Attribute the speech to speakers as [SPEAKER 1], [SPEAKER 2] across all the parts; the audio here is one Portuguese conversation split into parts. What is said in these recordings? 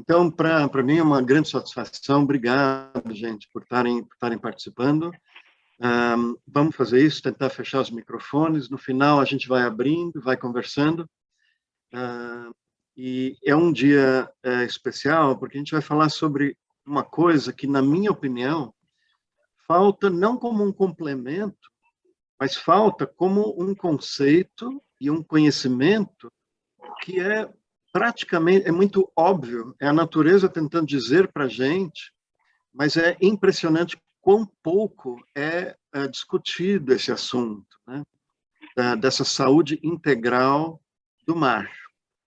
[SPEAKER 1] Então, para mim é uma grande satisfação. Obrigado, gente, por estarem participando. Vamos fazer isso, tentar fechar os microfones. No final, a gente vai abrindo, vai conversando. E é um dia especial, porque a gente vai falar sobre uma coisa que, na minha opinião, falta não como um complemento, mas falta como um conceito e um conhecimento que é praticamente, é muito óbvio, é a natureza tentando dizer para a gente, mas é impressionante quão pouco é discutido esse assunto, né? Dessa saúde integral do mar,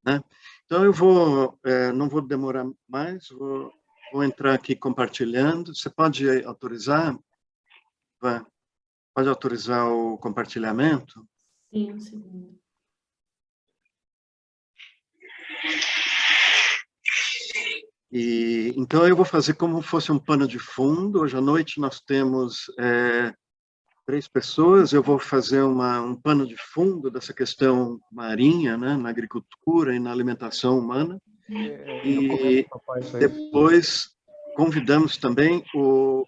[SPEAKER 1] né? Então, eu não vou demorar mais, vou entrar aqui compartilhando. Você pode autorizar? Pode autorizar o compartilhamento?
[SPEAKER 2] Sim, um segundo.
[SPEAKER 1] Então, eu vou fazer como fosse um pano de fundo. Hoje à noite nós temos 3 pessoas. Eu vou fazer um pano de fundo dessa questão marinha, né, na agricultura e na alimentação humana. E depois convidamos também o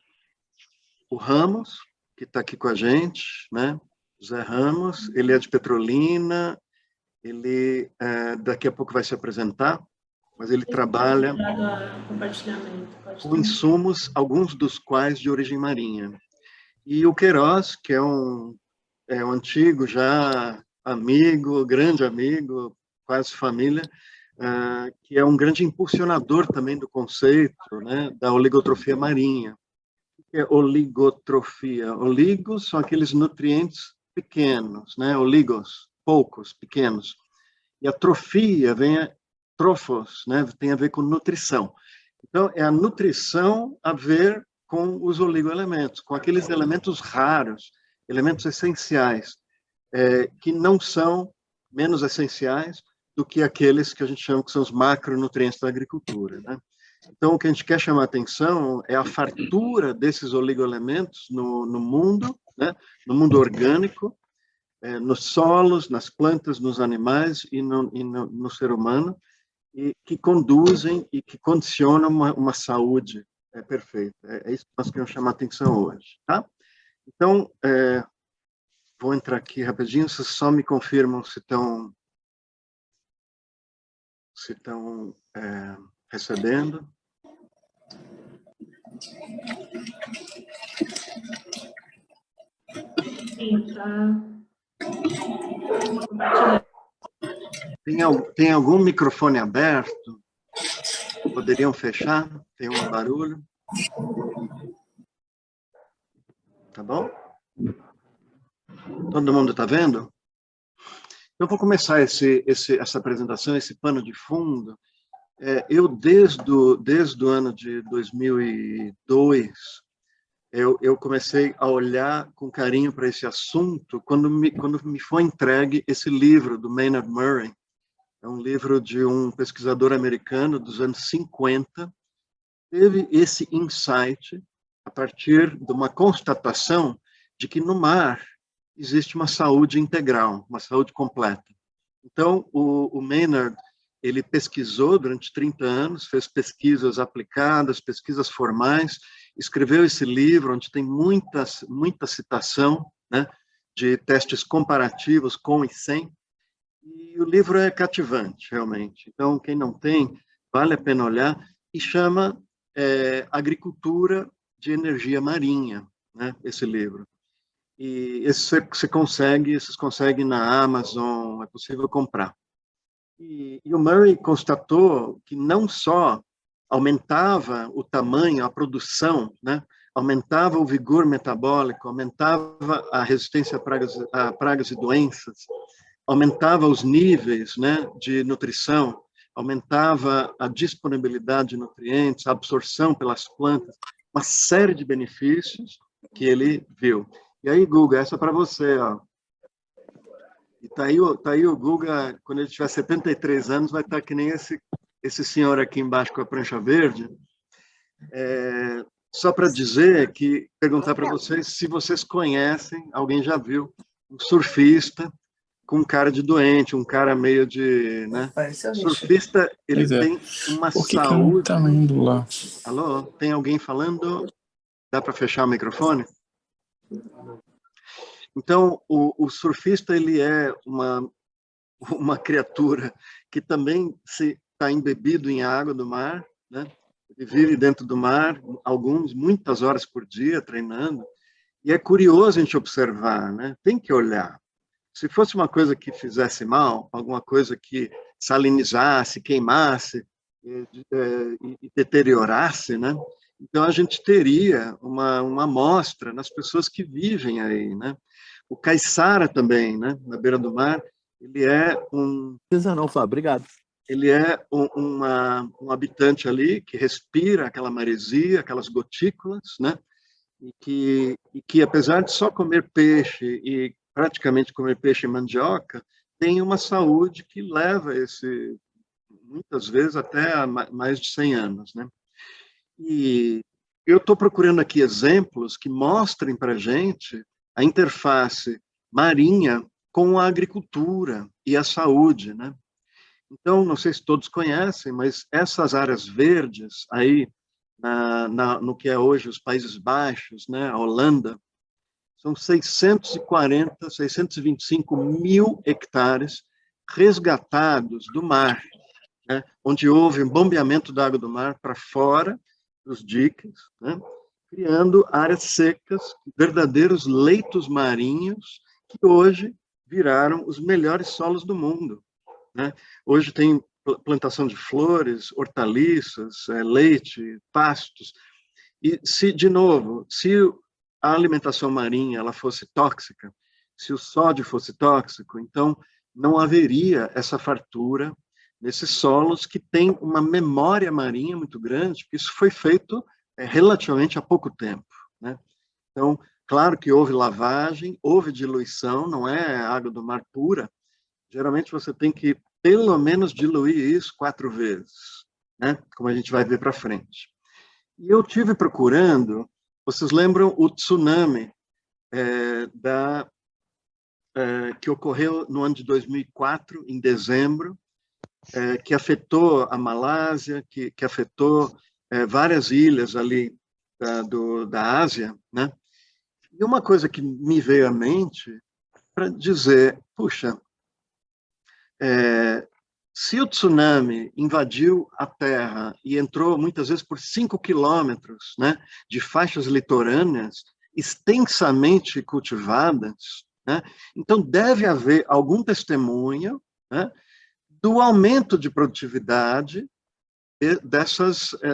[SPEAKER 1] Ramos, que está aqui com a gente, né? José Ramos. Ele é de Petrolina. Ele daqui a pouco vai se apresentar. Mas ele trabalha com insumos, alguns dos quais de origem marinha. E o Queiroz, que é um antigo já amigo, grande amigo, quase família, que é um grande impulsionador também do conceito, né, da oligotrofia marinha. O que é oligotrofia? Oligos são aqueles nutrientes pequenos, né, oligos, poucos, pequenos. E a trofia trofos, né, tem a ver com nutrição. Então, é a nutrição a ver com os oligoelementos, com aqueles elementos raros, elementos essenciais, que não são menos essenciais do que aqueles que a gente chama que são os macronutrientes da agricultura, né? Então, o que a gente quer chamar a atenção é a fartura desses oligoelementos no mundo, né, no mundo orgânico, nos solos, nas plantas, nos animais e no ser humano, e que conduzem e que condicionam uma saúde perfeita. É isso que nós queremos chamar a atenção hoje, tá? Então, vou entrar aqui rapidinho, vocês só me confirmam se estão recebendo.
[SPEAKER 2] Sim, tá.
[SPEAKER 1] Tem algum microfone aberto? Poderiam fechar? Tem um barulho? Tá bom? Todo mundo está vendo? Eu vou começar essa apresentação, esse pano de fundo. Eu, desde o ano de 2002, eu comecei a olhar com carinho para esse assunto quando me foi entregue esse livro do Maynard Murray. É um livro de um pesquisador americano dos anos 50. Teve esse insight a partir de uma constatação de que no mar existe uma saúde integral, uma saúde completa. Então, o Maynard, ele pesquisou durante 30 anos, fez pesquisas aplicadas, pesquisas formais, escreveu esse livro, onde tem muita citação, né, de testes comparativos com e sem, e o livro é cativante, realmente. Então, quem não tem, vale a pena olhar, e chama Agricultura de Energia Marinha, né, esse livro. E vocês conseguem na Amazon, é possível comprar. E o Murray constatou que não só aumentava o tamanho, a produção, né, aumentava o vigor metabólico, aumentava a resistência a pragas e doenças, aumentava os níveis, né, de nutrição, aumentava a disponibilidade de nutrientes, a absorção pelas plantas, uma série de benefícios que ele viu. E aí, Guga, essa é para você, ó. E tá aí o Guga, quando ele tiver 73 anos, vai estar que nem esse senhor aqui embaixo com a prancha verde. Só para dizer perguntar para vocês se vocês conhecem, alguém já viu, um surfista com cara de doente, um cara meio de, né?
[SPEAKER 3] Apareceu,
[SPEAKER 1] Surfista, ele
[SPEAKER 4] Pois é.
[SPEAKER 1] tem uma
[SPEAKER 4] Por que que não tá
[SPEAKER 1] saúde.
[SPEAKER 4] indo lá?
[SPEAKER 1] Alô? Tem alguém falando? Dá para fechar o microfone? Então, o surfista, ele é uma criatura que também está embebido em água do mar, né? Ele vive dentro do mar, muitas horas por dia, treinando, e é curioso a gente observar, né? Tem que olhar. Se fosse uma coisa que fizesse mal, alguma coisa que salinizasse, queimasse e deteriorasse, né? Então a gente teria uma amostra nas pessoas que vivem aí, né? O caiçara também, né? Na beira do mar, ele é
[SPEAKER 5] Não precisa não, Fábio, obrigado.
[SPEAKER 1] Ele é um habitante ali que respira aquela maresia, aquelas gotículas, né? E que apesar de só comer peixe e praticamente comer peixe e mandioca, tem uma saúde que leva muitas vezes até mais de 100 anos, né? E eu estou procurando aqui exemplos que mostrem para a gente a interface marinha com a agricultura e a saúde, né? Então, não sei se todos conhecem, mas essas áreas verdes aí, no que é hoje os Países Baixos, né, a Holanda, são 625 mil hectares resgatados do mar, né, onde houve um bombeamento da água do mar para fora dos diques, né, criando áreas secas, verdadeiros leitos marinhos, que hoje viraram os melhores solos do mundo, né? Hoje tem plantação de flores, hortaliças, leite, pastos. E de novo, se a alimentação marinha ela fosse tóxica, se o sódio fosse tóxico, então não haveria essa fartura nesses solos que têm uma memória marinha muito grande, porque isso foi feito relativamente há pouco tempo, né? Então, claro que houve lavagem, houve diluição, não é água do mar pura. Geralmente você tem que, pelo menos, diluir isso 4 vezes, né? Como a gente vai ver para frente. E eu tive procurando, vocês lembram o tsunami que ocorreu no ano de 2004, em dezembro, que afetou a Malásia, que afetou várias ilhas ali da Ásia, né? E uma coisa que me veio à mente para dizer, puxa, se o tsunami invadiu a Terra e entrou muitas vezes por 5 quilômetros, né, de faixas litorâneas extensamente cultivadas, né, então deve haver algum testemunho, né, do aumento de produtividade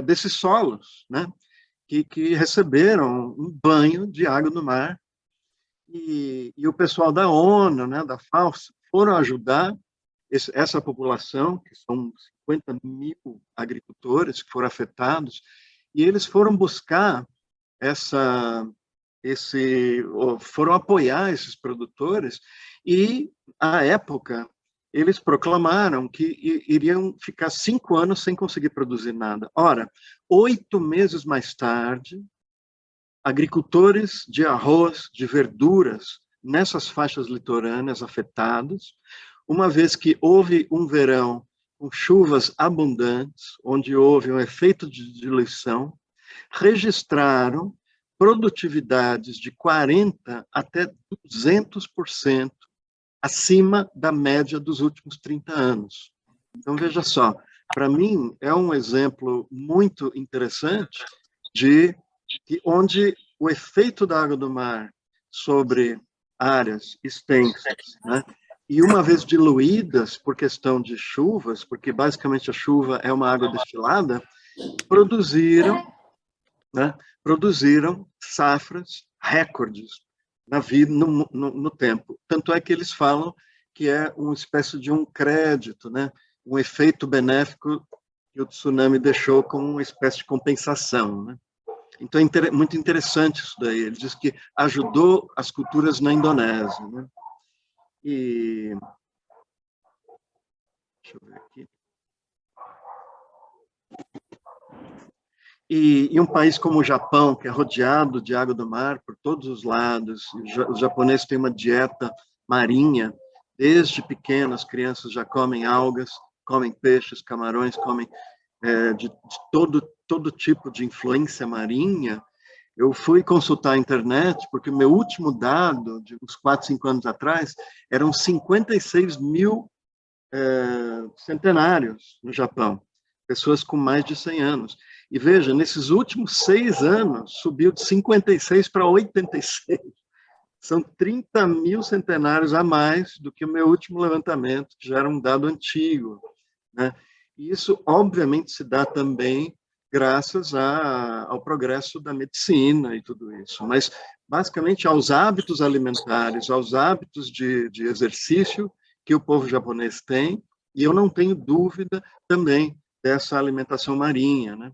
[SPEAKER 1] desses solos, né, que receberam um banho de água do mar. E o pessoal da ONU, né, da FAO, foram ajudar essa população, que são 50 mil agricultores que foram afetados, e eles foram buscar foram apoiar esses produtores, e, à época, eles proclamaram que iriam ficar 5 anos sem conseguir produzir nada. Ora, 8 meses mais tarde, agricultores de arroz, de verduras, nessas faixas litorâneas afetadas, uma vez que houve um verão com chuvas abundantes, onde houve um efeito de diluição, registraram produtividades de 40% até 200% acima da média dos últimos 30 anos. Então, veja só, para mim é um exemplo muito interessante onde o efeito da água do mar sobre áreas extensas, né, e uma vez diluídas por questão de chuvas, porque basicamente a chuva é uma água destilada, produziram safras recordes na vida, no tempo. Tanto é que eles falam que é uma espécie de um crédito, né? Um efeito benéfico que o tsunami deixou como uma espécie de compensação, né? Então é muito interessante isso daí. Ele diz que ajudou as culturas na Indonésia, né? Deixa eu ver aqui. E um país como o Japão, que é rodeado de água do mar por todos os lados, os japoneses têm uma dieta marinha Desde pequenas, crianças já comem algas, comem peixes, camarões, comem de todo tipo de influência marinha. Eu fui consultar a internet, porque o meu último dado, de uns 4, 5 anos atrás, eram 56 mil centenários no Japão, pessoas com mais de 100 anos. E veja, nesses últimos 6 anos, subiu de 56 para 86. São 30 mil centenários a mais do que o meu último levantamento, que já era um dado antigo, né? E isso, obviamente, se dá também graças ao progresso da medicina e tudo isso. Mas, basicamente, aos hábitos alimentares, aos hábitos de exercício que o povo japonês tem, e eu não tenho dúvida também dessa alimentação marinha, né?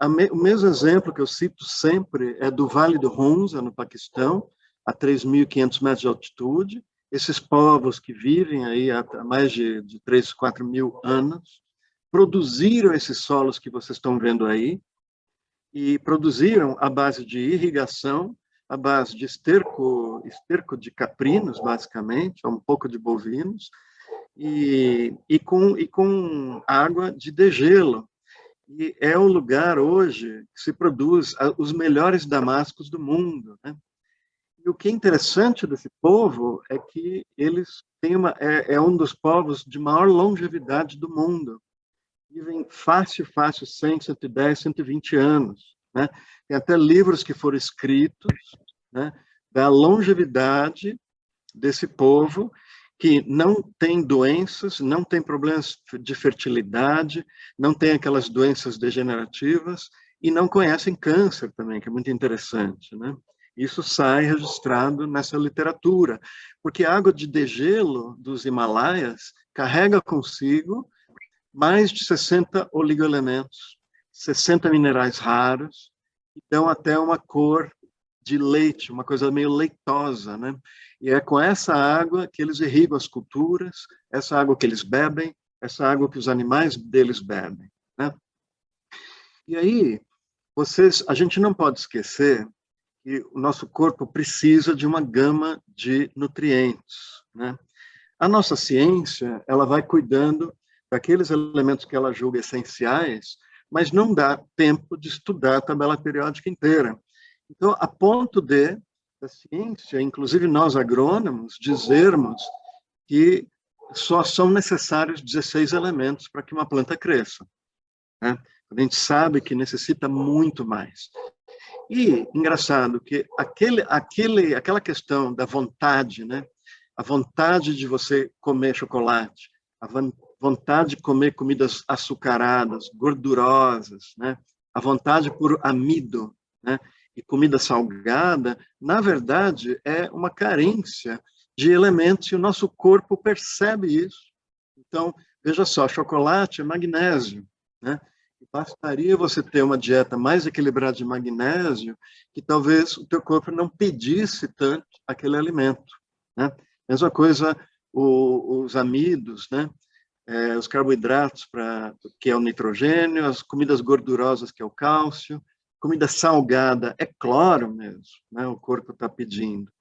[SPEAKER 1] O mesmo exemplo que eu cito sempre é do Vale do Hunza, no Paquistão, a 3.500 metros de altitude. Esses povos que vivem aí há mais de 3, 4 mil anos, produziram esses solos que vocês estão vendo aí, e produziram à base de irrigação, à base de esterco de caprinos, basicamente, um pouco de bovinos, e com água de degelo. E é o lugar hoje que se produz os melhores damascos do mundo, né? E o que é interessante desse povo é que eles têm é um dos povos de maior longevidade do mundo. Vivem fácil, 100, 110, 120 anos, né? Tem até livros que foram escritos, né, da longevidade desse povo, que não tem doenças, não tem problemas de fertilidade, não tem aquelas doenças degenerativas e não conhecem câncer também, que é muito interessante, né? Isso sai registrado nessa literatura, porque a água de degelo dos Himalaias carrega consigo mais de 60 oligoelementos, 60 minerais raros, que dão até uma cor de leite, uma coisa meio leitosa, né? E é com essa água que eles irrigam as culturas, essa água que eles bebem, essa água que os animais deles bebem, né? E aí, a gente não pode esquecer que o nosso corpo precisa de uma gama de nutrientes, né? A nossa ciência, ela vai cuidando daqueles elementos que ela julga essenciais, mas não dá tempo de estudar a tabela periódica inteira. Então, a ponto da ciência, inclusive nós agrônomos, dizermos que só são necessários 16 elementos para que uma planta cresça, né? A gente sabe que necessita muito mais. E, engraçado, que aquela questão da vontade, né? A vontade de você comer chocolate, a vontade de comer comidas açucaradas, gordurosas, né? A vontade por amido, né? E comida salgada, na verdade, é uma carência de elementos e o nosso corpo percebe isso. Então, veja só, chocolate é magnésio, né? Bastaria você ter uma dieta mais equilibrada de magnésio, que talvez o teu corpo não pedisse tanto aquele alimento, né? Mesma coisa os amidos, né? Os carboidratos, que é o nitrogênio, as comidas gordurosas, que é o cálcio, comida salgada, é cloro mesmo, né? O corpo está pedindo.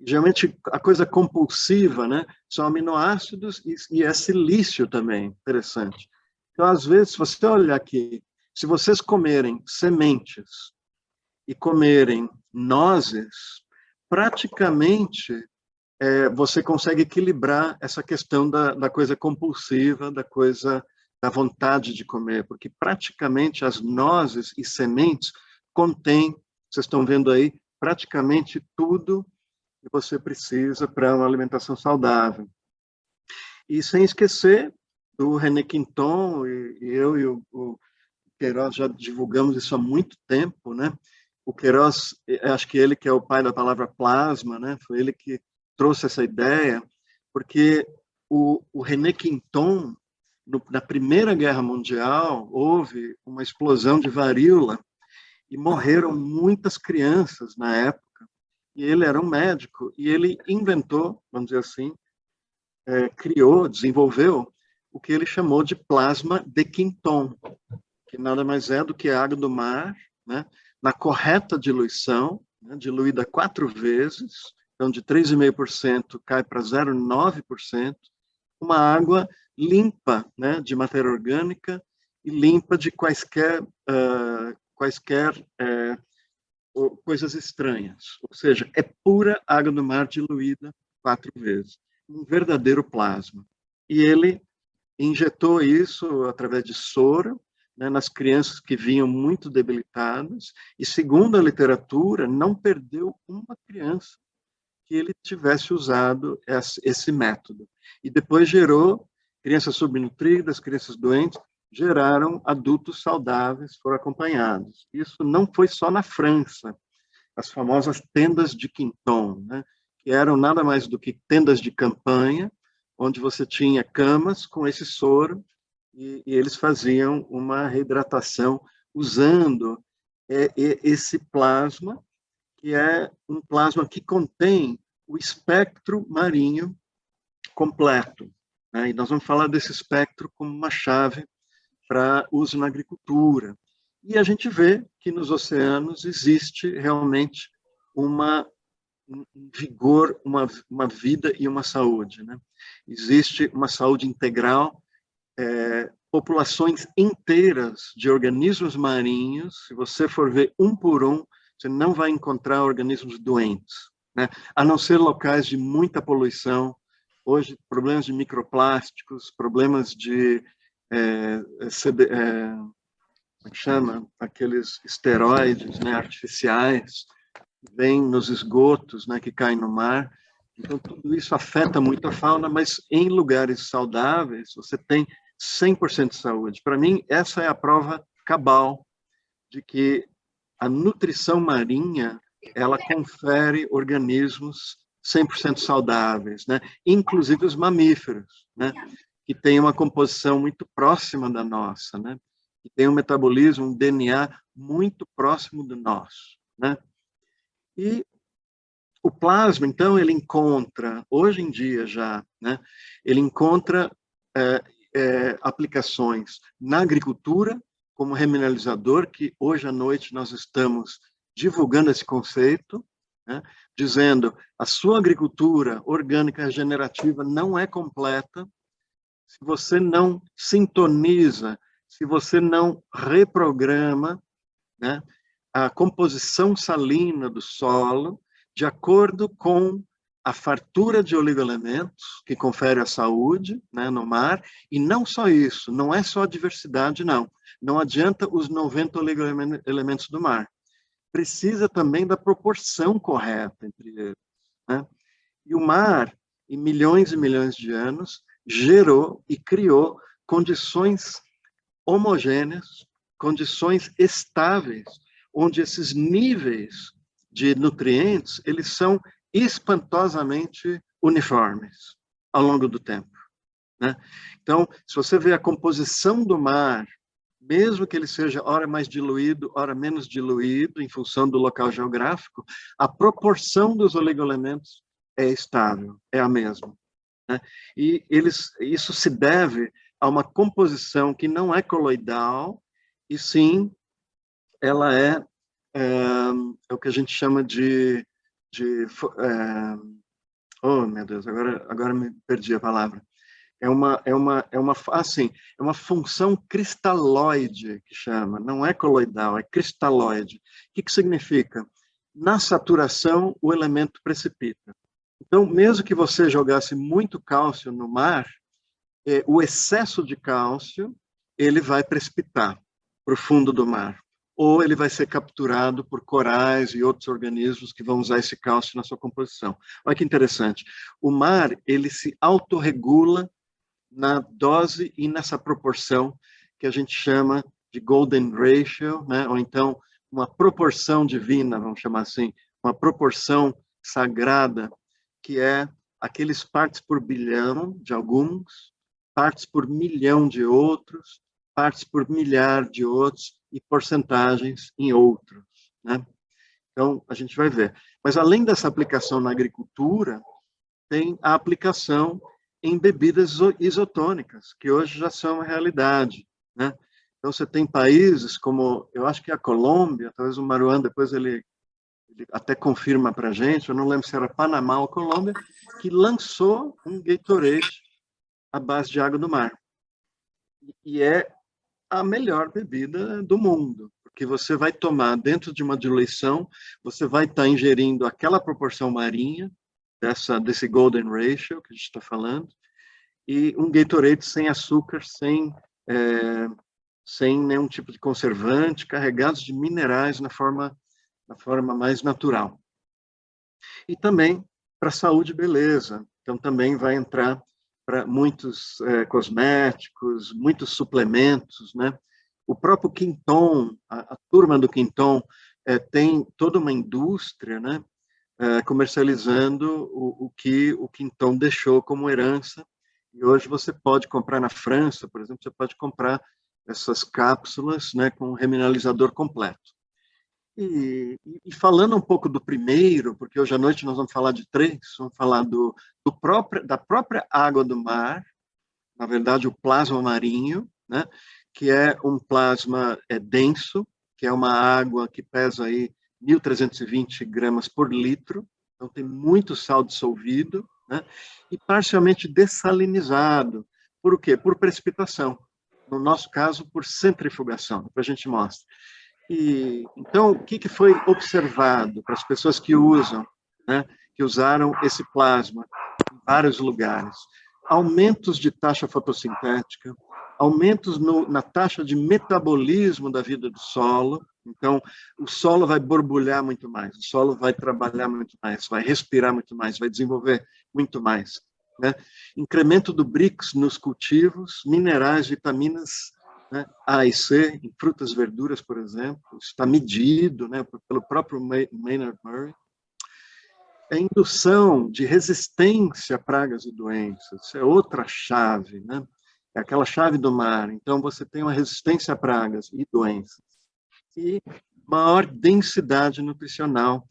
[SPEAKER 1] Geralmente, a coisa compulsiva, né? São aminoácidos e é silício também, interessante. Então, às vezes, se você olhar aqui, se vocês comerem sementes e comerem nozes, praticamente você consegue equilibrar essa questão da coisa compulsiva, da vontade de comer, porque praticamente as nozes e sementes contêm, vocês estão vendo aí, praticamente tudo que você precisa para uma alimentação saudável. E sem esquecer do René Quinton, e eu e o Queiroz já divulgamos isso há muito tempo, né? O Queiroz, acho que ele que é o pai da palavra plasma, né? Foi ele que trouxe essa ideia, porque o René Quinton, na Primeira Guerra Mundial, houve uma explosão de varíola e morreram muitas crianças na época. E ele era um médico e ele inventou, vamos dizer assim, criou, desenvolveu o que ele chamou de plasma de Quinton, que nada mais é do que a água do mar, né, na correta diluição, né, diluída 4 vezes, então de 3,5% cai para 0,9%, uma água limpa, né, de matéria orgânica e limpa de quaisquer coisas estranhas. Ou seja, é pura água do mar diluída 4 vezes. Um verdadeiro plasma. E ele injetou isso através de soro, né, nas crianças que vinham muito debilitadas, e segundo a literatura, não perdeu uma criança que ele tivesse usado esse método. E depois gerou crianças subnutridas, crianças doentes, geraram adultos saudáveis, foram acompanhados. Isso não foi só na França, as famosas tendas de Quinton, né, que eram nada mais do que tendas de campanha, onde você tinha camas com esse soro, e eles faziam uma reidratação usando esse plasma, que é um plasma que contém o espectro marinho completo, né? E nós vamos falar desse espectro como uma chave para uso na agricultura. E a gente vê que nos oceanos existe realmente um vigor, uma vida e uma saúde, né? Existe uma saúde integral, populações inteiras de organismos marinhos, se você for ver um por um, você não vai encontrar organismos doentes, né? A não ser locais de muita poluição. Hoje, problemas de microplásticos, problemas de como chama? Aqueles esteroides, né, artificiais, que vêm nos esgotos, né, que caem no mar. Então, tudo isso afeta muito a fauna, mas em lugares saudáveis, você tem 100% de saúde. Para mim, essa é a prova cabal de que a nutrição marinha, ela confere organismos 100% saudáveis, né? Inclusive os mamíferos, né? Que têm uma composição muito próxima da nossa, né? Que tem um metabolismo, um DNA muito próximo do nosso, né? E o plasma, então, ele encontra, hoje em dia já, né? Ele encontra aplicações na agricultura, como remineralizador, que hoje à noite nós estamos divulgando esse conceito, né, dizendo a sua agricultura orgânica regenerativa não é completa se você não sintoniza, se você não reprograma, né, a composição salina do solo de acordo com a fartura de oligoelementos que confere a saúde, né, no mar, e não só isso, não é só a diversidade, não. Não adianta os 90 oligoelementos do mar. Precisa também da proporção correta entre eles, né? E o mar, em milhões e milhões de anos, gerou e criou condições homogêneas, condições estáveis, onde esses níveis de nutrientes, eles são espantosamente uniformes ao longo do tempo, né? Então, se você vê a composição do mar, mesmo que ele seja ora mais diluído, ora menos diluído, em função do local geográfico, a proporção dos oligoelementos é estável, é a mesma, né? E isso se deve a uma composição que não é coloidal, e sim, ela é o que a gente chama oh, meu Deus, agora me perdi a palavra. É uma função cristalóide, que chama, não é coloidal, é cristalóide. O que significa? Na saturação, o elemento precipita. Então, mesmo que você jogasse muito cálcio no mar, o excesso de cálcio, ele vai precipitar para o fundo do mar. Ou ele vai ser capturado por corais e outros organismos que vão usar esse cálcio na sua composição. Olha que interessante. O mar, ele se autorregula na dose e nessa proporção que a gente chama de golden ratio, né? Ou então uma proporção divina, vamos chamar assim, uma proporção sagrada, que é aqueles partes por bilhão de alguns, partes por milhão de outros, partes por milhar de outros e porcentagens em outros, né? Então, a gente vai ver. Mas, além dessa aplicação na agricultura, tem a aplicação em bebidas isotônicas, que hoje já são uma realidade, né? Então, você tem países como, eu acho que a Colômbia, talvez o Maruan, depois ele ele até confirma para a gente, eu não lembro se era Panamá ou Colômbia, que lançou um Gatorade à base de água do mar. E é a melhor bebida do mundo, porque você vai tomar dentro de uma diluição, você vai estar ingerindo aquela proporção marinha, desse golden ratio que a gente está falando, e um Gatorade sem açúcar, sem nenhum tipo de conservante, carregados de minerais na forma mais natural. E também para saúde e beleza. Então, também vai entrar para muitos cosméticos, muitos suplementos, né? O próprio Quinton, a turma do Quinton, tem toda uma indústria, né? Comercializando o que o Quinton deixou como herança. E hoje você pode comprar na França, por exemplo, você pode comprar essas cápsulas, né, com um remineralizador completo. E falando um pouco do primeiro, porque hoje à noite nós vamos falar de 3, vamos falar da própria água do mar, na verdade o plasma marinho, né, que é um plasma denso, que é uma água que pesa aí 1.320 gramas por litro, então tem muito sal dissolvido, né, e parcialmente dessalinizado. Por quê? Por precipitação. No nosso caso, por centrifugação, depois a gente mostra. Então, o que foi observado para as pessoas que usam, né, que usaram esse plasma em vários lugares? Aumentos de taxa fotossintética, aumentos na taxa de metabolismo da vida do solo. Então, o solo vai borbulhar muito mais, o solo vai trabalhar muito mais, vai respirar muito mais, vai desenvolver muito mais, né? Incremento do BRICS nos cultivos, minerais, vitaminas, né, A e C, em frutas e verduras, por exemplo, está medido, né, pelo próprio Maynard Murray. A indução de resistência a pragas e doenças, isso é outra chave, né? É aquela chave do mar. Então, você tem uma resistência a pragas e doenças. E maior densidade nutricional.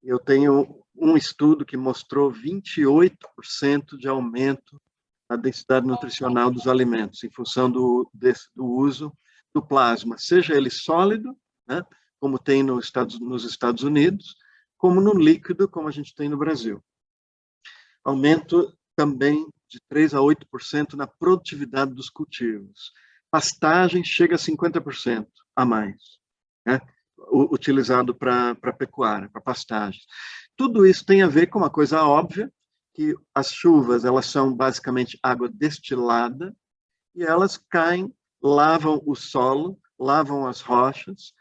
[SPEAKER 1] Eu tenho um estudo que mostrou 28% de aumento a densidade nutricional dos alimentos, em função do uso do plasma, seja ele sólido, né, como tem nos Estados Unidos, como no líquido, como a gente tem no Brasil. Aumento também de 3% a 8% na produtividade dos cultivos. Pastagem chega a 50% a mais, né, utilizado para pecuária, para pastagem. Tudo isso tem a ver com uma coisa óbvia, que as chuvas, elas são basicamente água destilada, e elas caem, lavam o solo, lavam as rochas,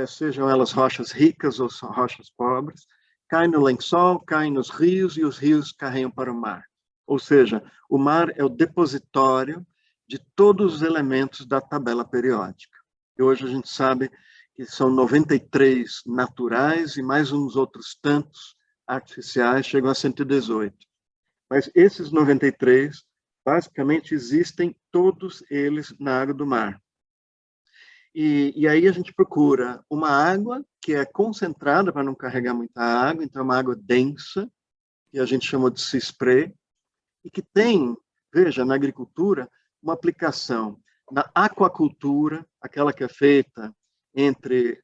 [SPEAKER 1] sejam elas rochas ricas ou rochas pobres, caem no lençol, caem nos rios, e os rios carregam para o mar. Ou seja, o mar é o depositório de todos os elementos da tabela periódica. E hoje a gente sabe que são 93 naturais e mais uns outros tantos artificiais, chegam a 118. Mas esses 93, basicamente, existem todos eles na água do mar. E aí a gente procura uma água que é concentrada para não carregar muita água, então é uma água densa, que a gente chama de sea spray, e que tem, veja, na agricultura, uma aplicação na aquacultura, aquela que é feita entre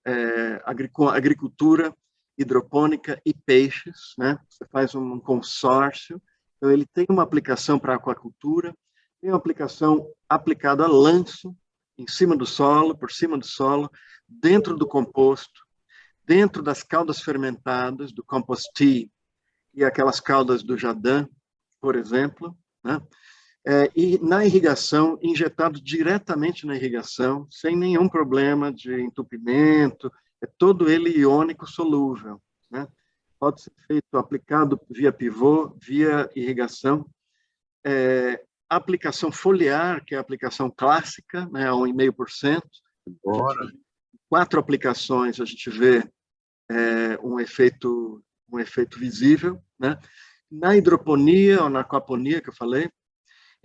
[SPEAKER 1] agricultura hidropônica e peixes, né? Você faz um consórcio, então ele tem uma aplicação para a aquacultura, tem uma aplicação aplicada a lanço, em cima do solo, por cima do solo, dentro do composto, dentro das caldas fermentadas, do compost tea, e aquelas caldas do Jadã, por exemplo, né? E na irrigação, injetado diretamente na irrigação, sem nenhum problema de entupimento, é todo ele iônico solúvel, né? Pode ser feito, aplicado via pivô, via irrigação. Aplicação foliar, que é a aplicação clássica, né, a 1,5%. 4 aplicações a gente vê um efeito visível, né? Na hidroponia ou na aquaponia, que eu falei,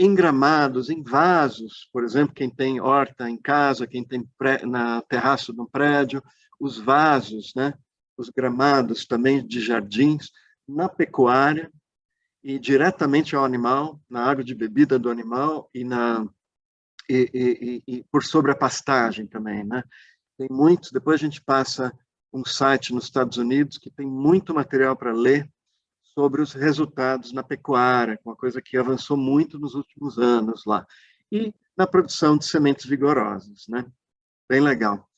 [SPEAKER 1] em gramados, em vasos, por exemplo, quem tem horta em casa, quem tem na terraço de um prédio, os vasos, né? Os gramados também de jardins, na pecuária e diretamente ao animal, na água de bebida do animal e por sobre a pastagem também, né? Tem muitos, depois a gente passa um site nos Estados Unidos que tem muito material para ler sobre os resultados na pecuária, uma coisa que avançou muito nos últimos anos lá. E na produção de sementes vigorosas, né? Bem legal.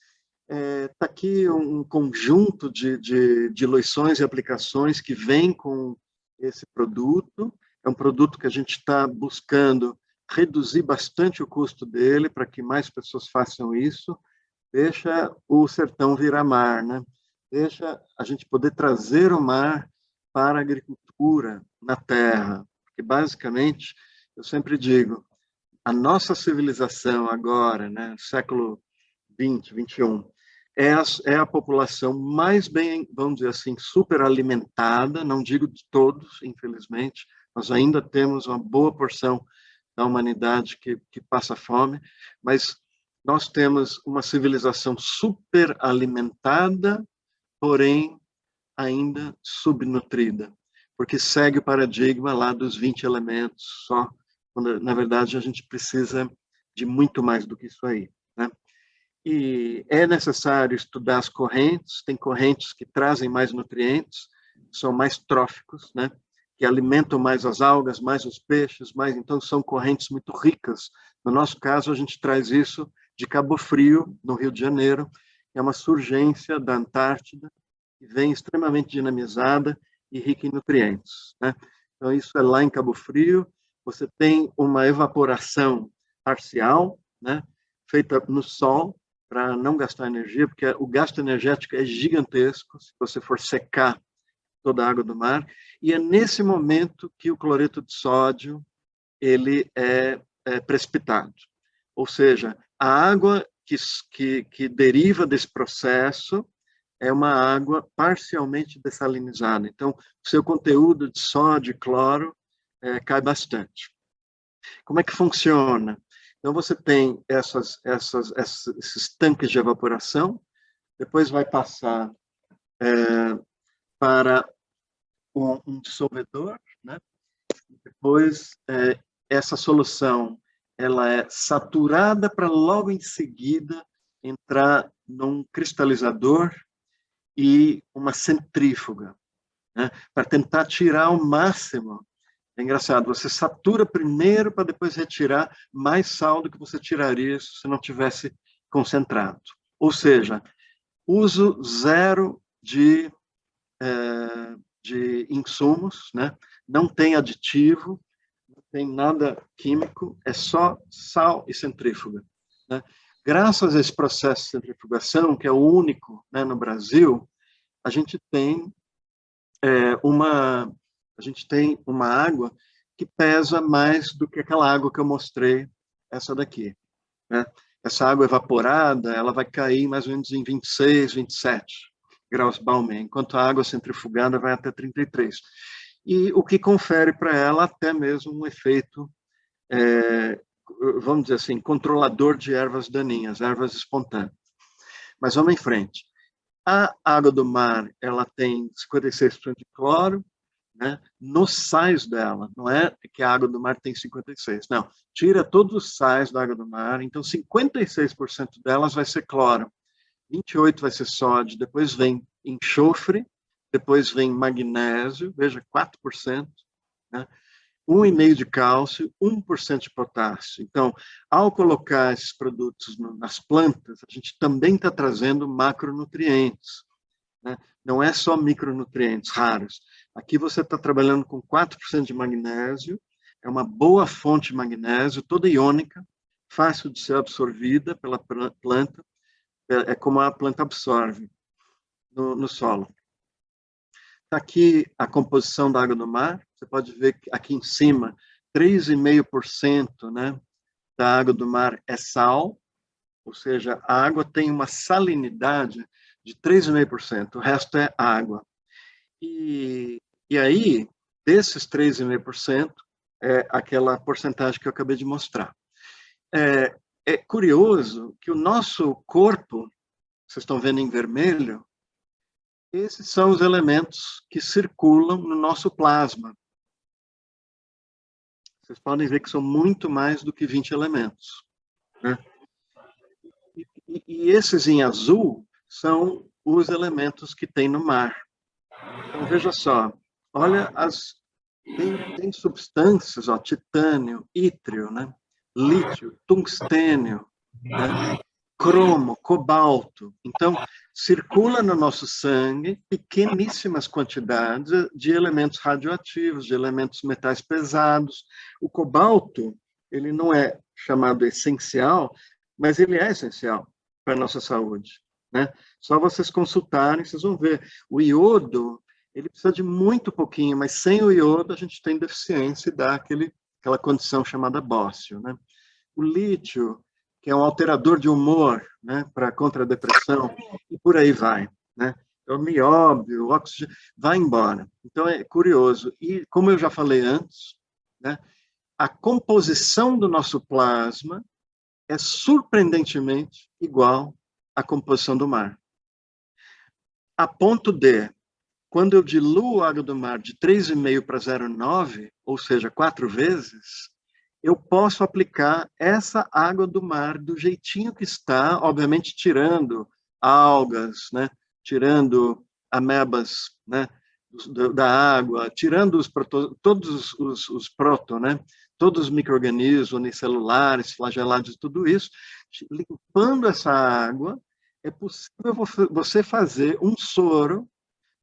[SPEAKER 1] Está aqui um conjunto de diluições e aplicações que vem com esse produto. É um produto que a gente está buscando reduzir bastante o custo dele para que mais pessoas façam isso. Deixa o sertão virar mar, né? Deixa a gente poder trazer o mar para a agricultura na terra. Porque, basicamente, eu sempre digo, a nossa civilização agora, né, século 20, 21, é a população mais bem, vamos dizer assim, superalimentada, não digo de todos, infelizmente, nós ainda temos uma boa porção da humanidade que passa fome, mas nós temos uma civilização superalimentada, porém ainda subnutrida, porque segue o paradigma lá dos 20 elementos só, quando, na verdade, a gente precisa de muito mais do que isso aí, né? E é necessário estudar as correntes, tem correntes que trazem mais nutrientes, são mais tróficos, né? Que alimentam mais as algas, mais os peixes, mais, então são correntes muito ricas. No nosso caso, a gente traz isso de Cabo Frio, no Rio de Janeiro, que é uma surgência da Antártida, que vem extremamente dinamizada e rica em nutrientes, né? Então, isso é lá em Cabo Frio. Você tem uma evaporação parcial, né? Feita no sol, para não gastar energia, porque o gasto energético é gigantesco, se você for secar toda a água do mar, e é nesse momento que o cloreto de sódio ele é precipitado. Ou seja, a água que deriva desse processo é uma água parcialmente dessalinizada. Então, o seu conteúdo de sódio e cloro cai bastante. Como é que funciona? Então, você tem esses tanques de evaporação, depois vai passar para um dissolvedor, né? Depois, essa solução ela é saturada para logo em seguida entrar num cristalizador e uma centrífuga, né? Para tentar tirar ao máximo. É engraçado, você satura primeiro para depois retirar mais sal do que você tiraria se você não tivesse concentrado. Ou seja, uso zero de insumos, né? Não tem aditivo, não tem nada químico, é só sal e centrífuga, né? Graças a esse processo de centrifugação, que é o único, né, no Brasil, a gente tem uma água que pesa mais do que aquela água que eu mostrei, essa daqui, né? Essa água evaporada, ela vai cair mais ou menos em 26, 27 graus Balmer, enquanto a água centrifugada vai até 33. E o que confere para ela até mesmo um efeito, vamos dizer assim, controlador de ervas daninhas, ervas espontâneas. Mas vamos em frente. A água do mar, ela tem 56% de cloro, né, nos sais dela. Não é que a água do mar tem 56%, não. Tira todos os sais da água do mar, então 56% delas vai ser cloro, 28% vai ser sódio, depois vem enxofre, depois vem magnésio, veja, 4%, né, 1,5% de cálcio, 1% de potássio. Então, ao colocar esses produtos nas plantas, a gente também está trazendo macronutrientes, né? Não é só micronutrientes raros. Aqui você está trabalhando com 4% de magnésio, é uma boa fonte de magnésio, toda iônica, fácil de ser absorvida pela planta, é como a planta absorve no solo. Está aqui a composição da água do mar, você pode ver que aqui em cima, 3,5%, né, da água do mar é sal, ou seja, a água tem uma salinidade de 3,5%, o resto é água. E aí, desses 3,5%, é aquela porcentagem que eu acabei de mostrar. É curioso que o nosso corpo, vocês estão vendo em vermelho, esses são os elementos que circulam no nosso plasma. Vocês podem ver que são muito mais do que 20 elementos, né? E esses em azul são os elementos que tem no mar. Então, veja só, olha, tem substâncias, ó, titânio, ítrio, né? Lítio, tungstênio, né? Cromo, cobalto. Então, circula no nosso sangue pequeníssimas quantidades de elementos radioativos, de elementos metais pesados. O cobalto, ele não é chamado essencial, mas ele é essencial para a nossa saúde, né? Só vocês consultarem, vocês vão ver. O iodo, ele precisa de muito pouquinho, mas sem o iodo a gente tem deficiência e dá aquela condição chamada bócio, né? O lítio, que é um alterador de humor, né, para contra a depressão, e por aí vai, né? Então, o nióbio, o oxigênio, vai embora. Então, é curioso. E, como eu já falei antes, né, a composição do nosso plasma é surpreendentemente igual à composição do mar. A ponto de, quando eu diluo a água do mar de 3,5 para 0,9, ou seja, 4 vezes, eu posso aplicar essa água do mar do jeitinho que está, obviamente tirando algas, né? Tirando amebas, né? Da água, tirando todos os proto, né? Todos os micro-organismos unicelulares, flagelados, tudo isso, limpando essa água, é possível você fazer um soro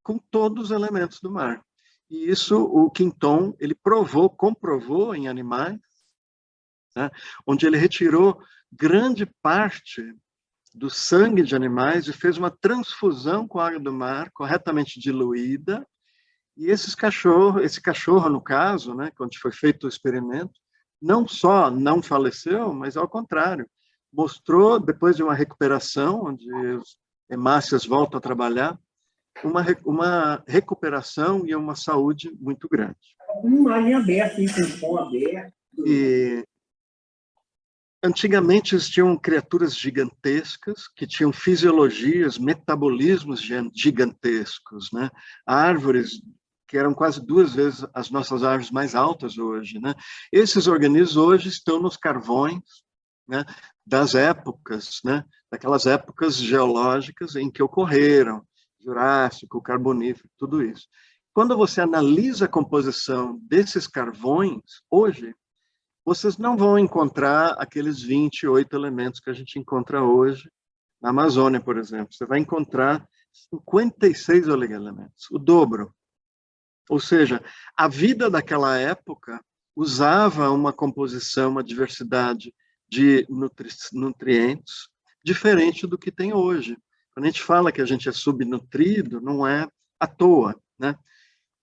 [SPEAKER 1] com todos os elementos do mar. E isso o Quinton, ele comprovou em animais, né, onde ele retirou grande parte do sangue de animais e fez uma transfusão com a água do mar, corretamente diluída, e esse cachorro, no caso, né, quando foi feito o experimento, não só não faleceu, mas ao contrário, mostrou, depois de uma recuperação, onde os hemácias voltam a trabalhar, uma recuperação e uma saúde muito grande.
[SPEAKER 3] Uma linha aberta, com pão aberto.
[SPEAKER 1] E antigamente existiam criaturas gigantescas que tinham fisiologias, metabolismos gigantescos, né? Árvores que eram quase 2 vezes as nossas árvores mais altas hoje, né? Esses organismos hoje estão nos carvões, né, das épocas, né? Daquelas épocas geológicas em que ocorreram, Jurássico, Carbonífero, tudo isso. Quando você analisa a composição desses carvões, hoje, vocês não vão encontrar aqueles 28 elementos que a gente encontra hoje na Amazônia, por exemplo. Você vai encontrar 56 elementos, o dobro. Ou seja, a vida daquela época usava uma composição, uma diversidade de nutrientes diferente do que tem hoje. Quando a gente fala que a gente é subnutrido, não é à toa, né?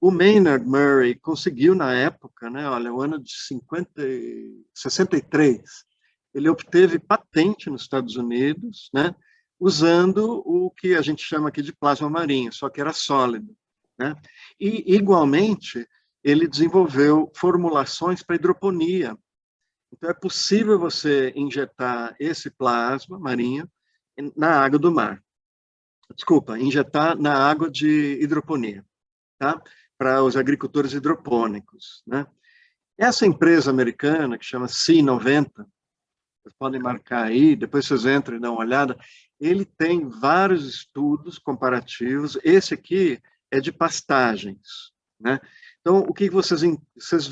[SPEAKER 1] O Maynard Murray conseguiu na época, né, olha, o ano de 63, ele obteve patente nos Estados Unidos, né, usando o que a gente chama aqui de plasma marinho, só que era sólido, né? E, igualmente, ele desenvolveu formulações para hidroponia. Então, é possível você injetar esse plasma marinho na água do mar. Desculpa, injetar na água de hidroponia, tá? Para os agricultores hidropônicos, né? Essa empresa americana, que chama C90, vocês podem marcar aí, depois vocês entram e dão uma olhada, ele tem vários estudos comparativos, esse aqui é de pastagens, né? Então, o que vocês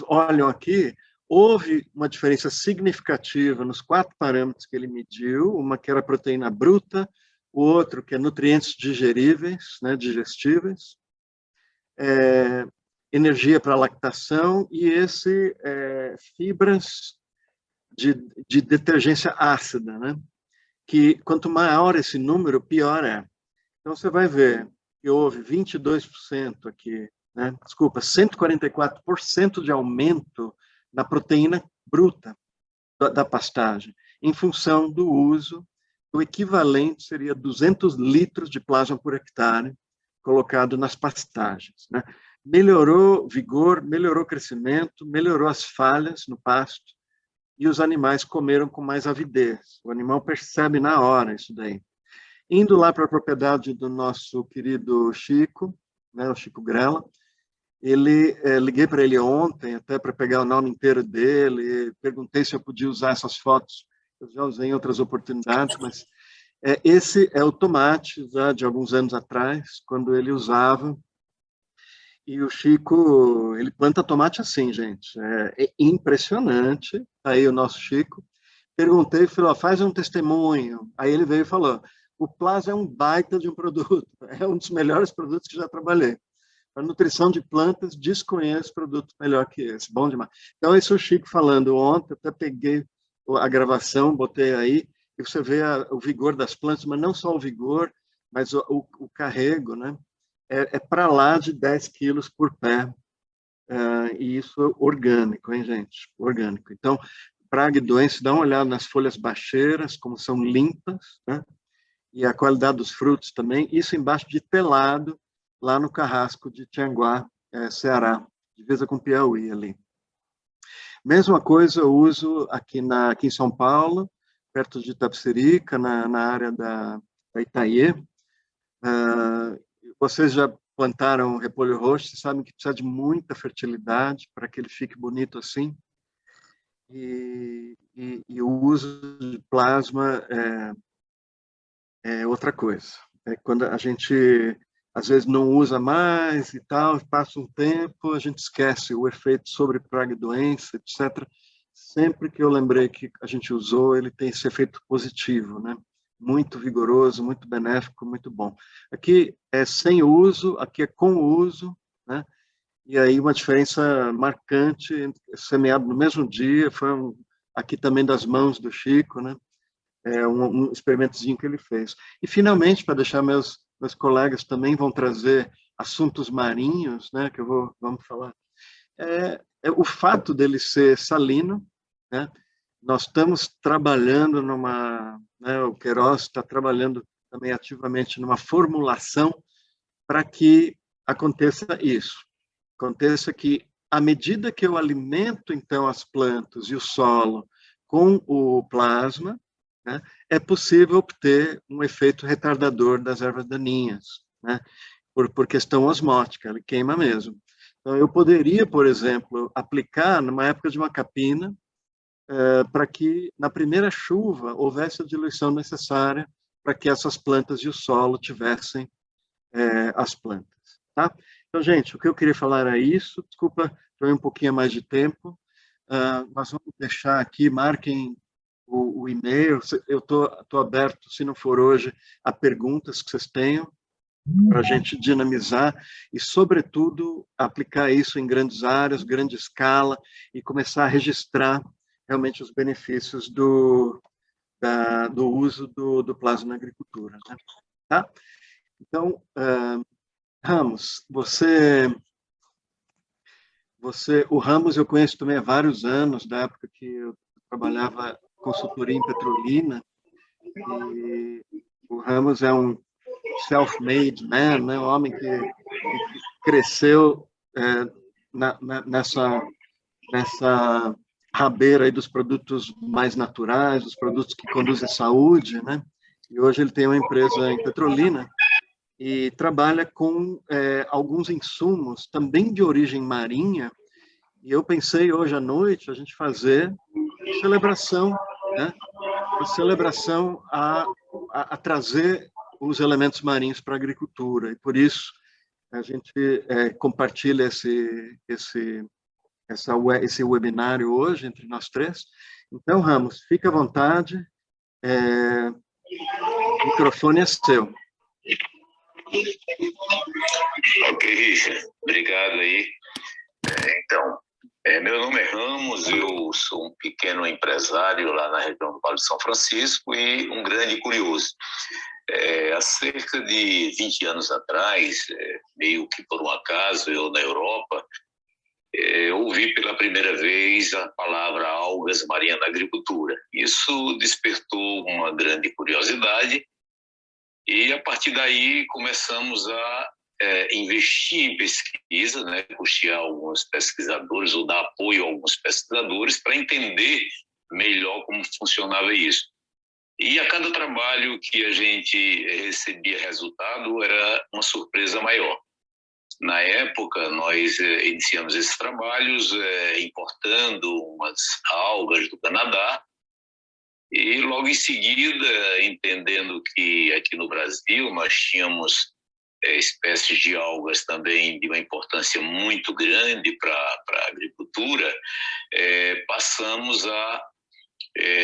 [SPEAKER 1] olham aqui, houve uma diferença significativa nos 4 parâmetros que ele mediu, uma que era proteína bruta, o outro que é nutrientes digeríveis, né, digestíveis, energia para lactação e esse fibras de detergência ácida, né? Que quanto maior esse número, pior é. Então você vai ver que houve 22% aqui, né? Desculpa, 144% de aumento na proteína bruta da pastagem, em função do uso, o equivalente seria 200 litros de plasma por hectare colocado nas pastagens, né? Melhorou vigor, melhorou crescimento, melhorou as falhas no pasto, e os animais comeram com mais avidez. O animal percebe na hora isso daí. Indo lá para a propriedade do nosso querido Chico, né, o Chico Grella, liguei para ele ontem, até para pegar o nome inteiro dele, perguntei se eu podia usar essas fotos, eu já usei em outras oportunidades, mas Esse é o tomate já de alguns anos atrás, quando ele usava. E o Chico, ele planta tomate assim, gente. É impressionante. Aí o nosso Chico. Perguntei, falei, ó, faz um testemunho. Aí ele veio e falou, o Plasma é um baita de um produto. É um dos melhores produtos que já trabalhei. Para nutrição de plantas, desconheço produto melhor que esse. Bom demais. Então, esse é o Chico falando ontem. Até peguei a gravação, botei aí. E você vê o vigor das plantas, mas não só o vigor, mas o carrego, né? É para lá de 10 quilos por pé. E isso é orgânico, hein, gente? Orgânico. Então, praga e doença, dá uma olhada nas folhas bacheiras, como são limpas, né? E a qualidade dos frutos também. Isso embaixo de telado, lá no Carrasco de Tianguá, Ceará, divisa com Piauí ali. Mesma coisa eu uso aqui em São Paulo, perto de Itapecerica, na área da Itaiê. Vocês já plantaram repolho roxo, vocês sabem que precisa de muita fertilidade para que ele fique bonito assim. E o uso de plasma é outra coisa. É quando a gente, às vezes, não usa mais e tal, passa um tempo, a gente esquece o efeito sobre praga e doença, etc. Sempre que eu lembrei que a gente usou, ele tem esse efeito positivo, né? Muito vigoroso, muito benéfico, muito bom. Aqui é sem uso, aqui é com uso, né? E aí uma diferença marcante, semeado no mesmo dia, foi aqui também das mãos do Chico, né? Um experimentozinho que ele fez. E finalmente, para deixar meus colegas também vão trazer assuntos marinhos, né? Que vamos falar. O fato dele ser salino, né? Nós estamos trabalhando né, o Queiroz está trabalhando também ativamente numa formulação para que aconteça isso. Aconteça que, à medida que eu alimento, então, as plantas e o solo com o plasma, né, é possível obter um efeito retardador das ervas daninhas, né, por questão osmótica, ele queima mesmo. Então, eu poderia, por exemplo, aplicar numa época de uma capina, para que, na primeira chuva, houvesse a diluição necessária para que essas plantas e o solo tivessem as plantas. Tá? Então, gente, o que eu queria falar é isso. Desculpa, foi um pouquinho mais de tempo. Nós vamos deixar aqui, marquem o e-mail. Eu estou aberto, se não for hoje, a perguntas que vocês tenham, para a gente dinamizar e, sobretudo, aplicar isso em grandes áreas, grande escala, e começar a registrar realmente os benefícios do uso do plasma na agricultura. Né? Tá? Então, Ramos, o Ramos eu conheço também há vários anos, da época que eu trabalhava consultoria em Petrolina, e o Ramos é um self-made man, né? Um homem que cresceu nessa rabeira aí dos produtos mais naturais, dos produtos que conduzem à saúde, né? E hoje ele tem uma empresa em Petrolina e trabalha com alguns insumos também de origem marinha. E eu pensei hoje à noite a gente fazer celebração, né? Uma celebração a trazer os elementos marinhos para a agricultura. E por isso a gente compartilha esse webinário hoje entre nós três. Então, Ramos, fica à vontade. O microfone é seu.
[SPEAKER 4] Ok, Richard. Obrigado aí. Então, meu nome é Ramos, eu sou um pequeno empresário lá na região do Vale de São Francisco e um grande curioso. Há cerca de 20 anos atrás, meio que por um acaso, eu na Europa, ouvi pela primeira vez a palavra algas marinhas na agricultura. Isso despertou uma grande curiosidade e, a partir daí, começamos a investir em pesquisa, né, custear alguns pesquisadores ou dar apoio a alguns pesquisadores para entender melhor como funcionava isso. E a cada trabalho que a gente recebia resultado era uma surpresa maior. Na época, nós iniciamos esses trabalhos importando umas algas do Canadá E logo em seguida, entendendo que aqui no Brasil nós tínhamos espécies de algas também de uma importância muito grande para a agricultura, passamos a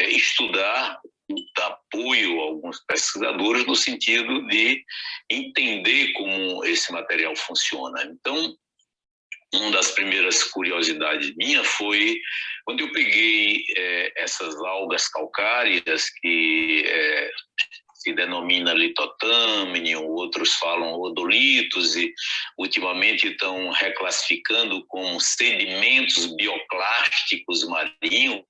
[SPEAKER 4] estudar, dar apoio a alguns pesquisadores no sentido de entender como esse material funciona. Então, uma das primeiras curiosidades minha foi quando eu peguei essas algas calcárias que se denomina litotamnium, outros falam odolitos, e ultimamente estão reclassificando como sedimentos bioclásticos marinhos,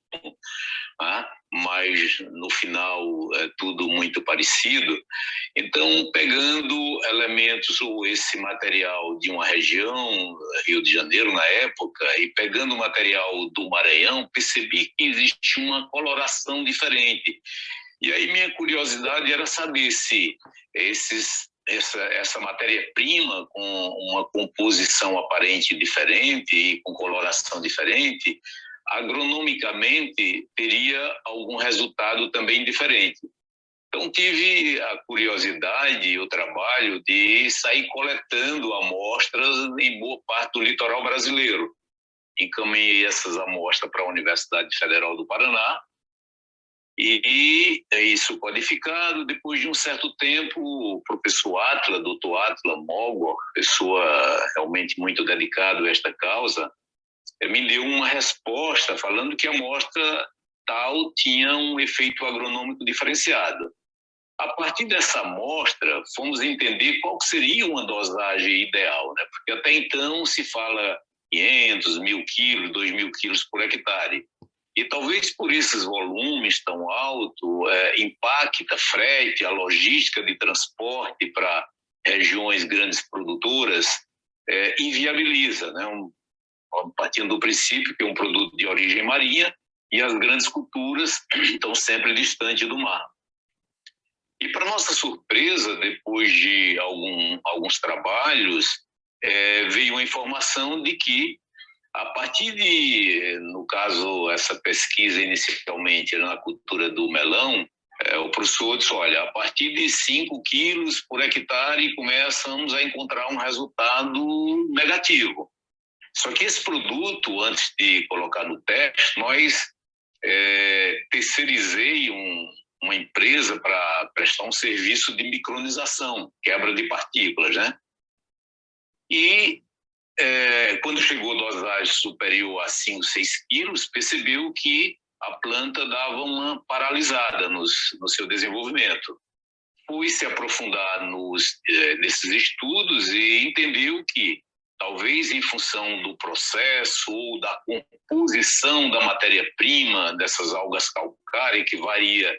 [SPEAKER 4] tá? Mas no final é tudo muito parecido. Então, pegando elementos ou esse material de uma região, Rio de Janeiro na época, e pegando o material do Maranhão, percebi que existe uma coloração diferente. E aí minha curiosidade era saber se essa matéria-prima com uma composição aparente diferente e com coloração diferente, agronomicamente teria algum resultado também diferente. Então tive a curiosidade e o trabalho de sair coletando amostras em boa parte do litoral brasileiro. Encaminhei essas amostras para a Universidade Federal do Paraná, e isso codificado. Depois de um certo tempo, o professor Atla, doutor Atla Mogor, pessoa realmente muito dedicada a esta causa, me deu uma resposta falando que a amostra tal tinha um efeito agronômico diferenciado. A partir dessa amostra, fomos entender qual seria uma dosagem ideal, né? Porque até então se fala 500, 1.000 quilos, 2.000 quilos por hectare. E talvez por esses volumes tão altos, impacta frete, a logística de transporte para regiões grandes produtoras, inviabiliza, né? Partindo do princípio que é um produto de origem marinha e as grandes culturas estão sempre distantes do mar. E para nossa surpresa, depois de alguns trabalhos, veio a informação de que a partir de, no caso, essa pesquisa inicialmente na cultura do melão, o professor disse, olha, a partir de 5 quilos por hectare começamos a encontrar um resultado negativo. Só que esse produto, antes de colocar no teste, nós terceirizei uma empresa para prestar um serviço de micronização, quebra de partículas, né? E quando chegou a dosagem superior a 5, 6 quilos, percebeu que a planta dava uma paralisada no seu desenvolvimento. Fui se aprofundar nesses estudos e entendeu que, talvez em função do processo ou da composição da matéria-prima dessas algas calcárias, que varia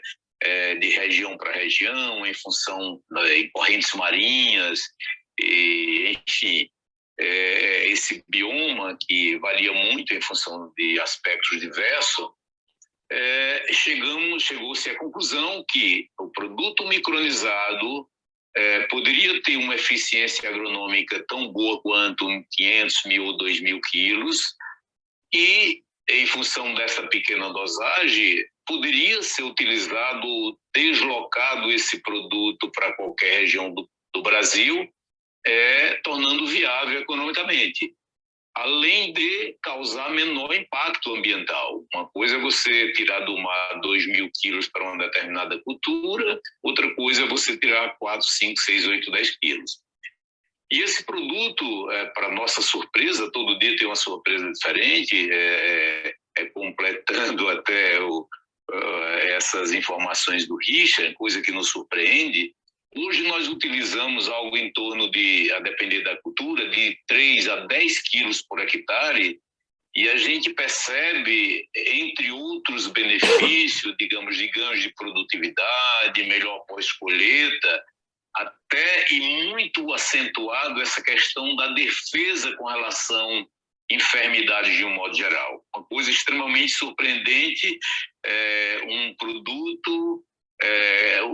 [SPEAKER 4] de região para região, em função de correntes marinhas, enfim, esse bioma que varia muito em função de aspectos diversos, chegou-se à conclusão que o produto micronizado poderia ter uma eficiência agronômica tão boa quanto 500, 1.000 ou 2.000 quilos, e em função dessa pequena dosagem poderia ser utilizado, deslocado esse produto para qualquer região do Brasil, tornando viável economicamente, além de causar menor impacto ambiental. Uma coisa é você tirar do mar 2.000 quilos para uma determinada cultura, outra coisa é você tirar 4, 5, 6, 8, 10 quilos. E esse produto, para nossa surpresa, todo dia tem uma surpresa diferente, completando até essas informações do Richard, coisa que nos surpreende. Hoje nós utilizamos algo em torno de, a depender da cultura, de 3 a 10 quilos por hectare, e a gente percebe, entre outros benefícios, digamos, de ganhos de produtividade, melhor pós-colheita, até e muito acentuado essa questão da defesa com relação a enfermidades de um modo geral. Uma coisa extremamente surpreendente, um produto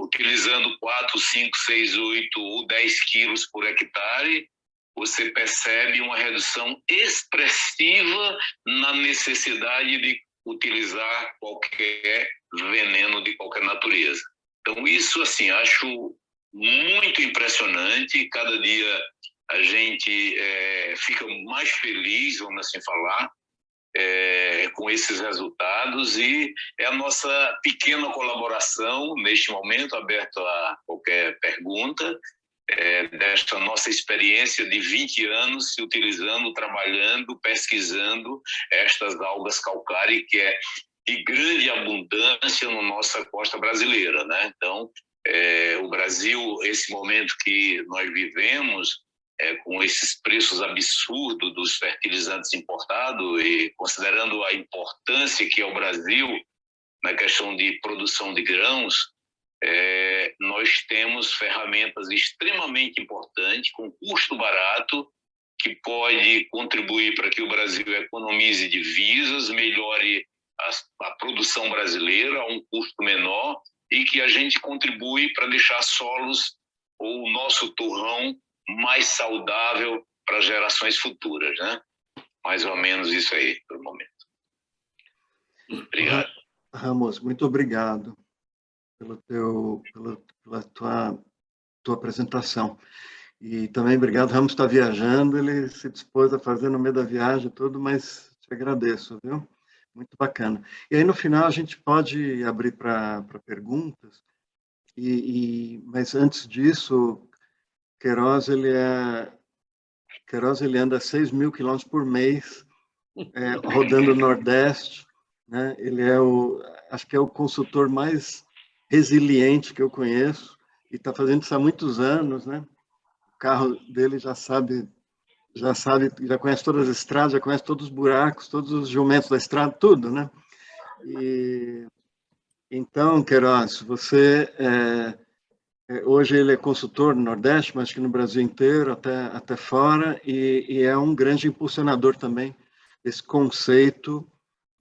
[SPEAKER 4] utilizando 4, 5, 6, 8 ou 10 quilos por hectare, você percebe uma redução expressiva na necessidade de utilizar qualquer veneno de qualquer natureza. Então, isso, assim, acho muito impressionante. Cada dia a gente fica mais feliz, vamos assim falar, com esses resultados, e é a nossa pequena colaboração, neste momento, aberto a qualquer pergunta, desta nossa experiência de 20 anos se utilizando, trabalhando, pesquisando estas algas calcárias, que é de grande abundância na nossa costa brasileira, né? Então, o Brasil, esse momento que nós vivemos, com esses preços absurdos dos fertilizantes importados, e considerando a importância que é o Brasil na questão de produção de grãos, nós temos ferramentas extremamente importantes, com custo barato, que pode contribuir para que o Brasil economize divisas, melhore a produção brasileira a um custo menor, e que a gente contribui para deixar solos ou o nosso torrão mais saudável para gerações futuras, né? Mais ou menos isso aí, pelo momento. Obrigado.
[SPEAKER 1] Ramos, muito obrigado pela tua apresentação. E também obrigado, Ramos está viajando, ele se dispôs a fazer no meio da viagem tudo, mas te agradeço, viu? Muito bacana. E aí, no final, a gente pode abrir para perguntas, mas antes disso, Queiroz, ele anda 6.000 quilômetros por mês, rodando o Nordeste, né? Ele acho que é o consultor mais resiliente que eu conheço, e está fazendo isso há muitos anos, né? O carro dele já conhece todas as estradas, já conhece todos os buracos, todos os jumentos da estrada, tudo, né? E então, Queiroz, você hoje ele é consultor no Nordeste, mas acho que no Brasil inteiro, até fora, e é um grande impulsionador também desse conceito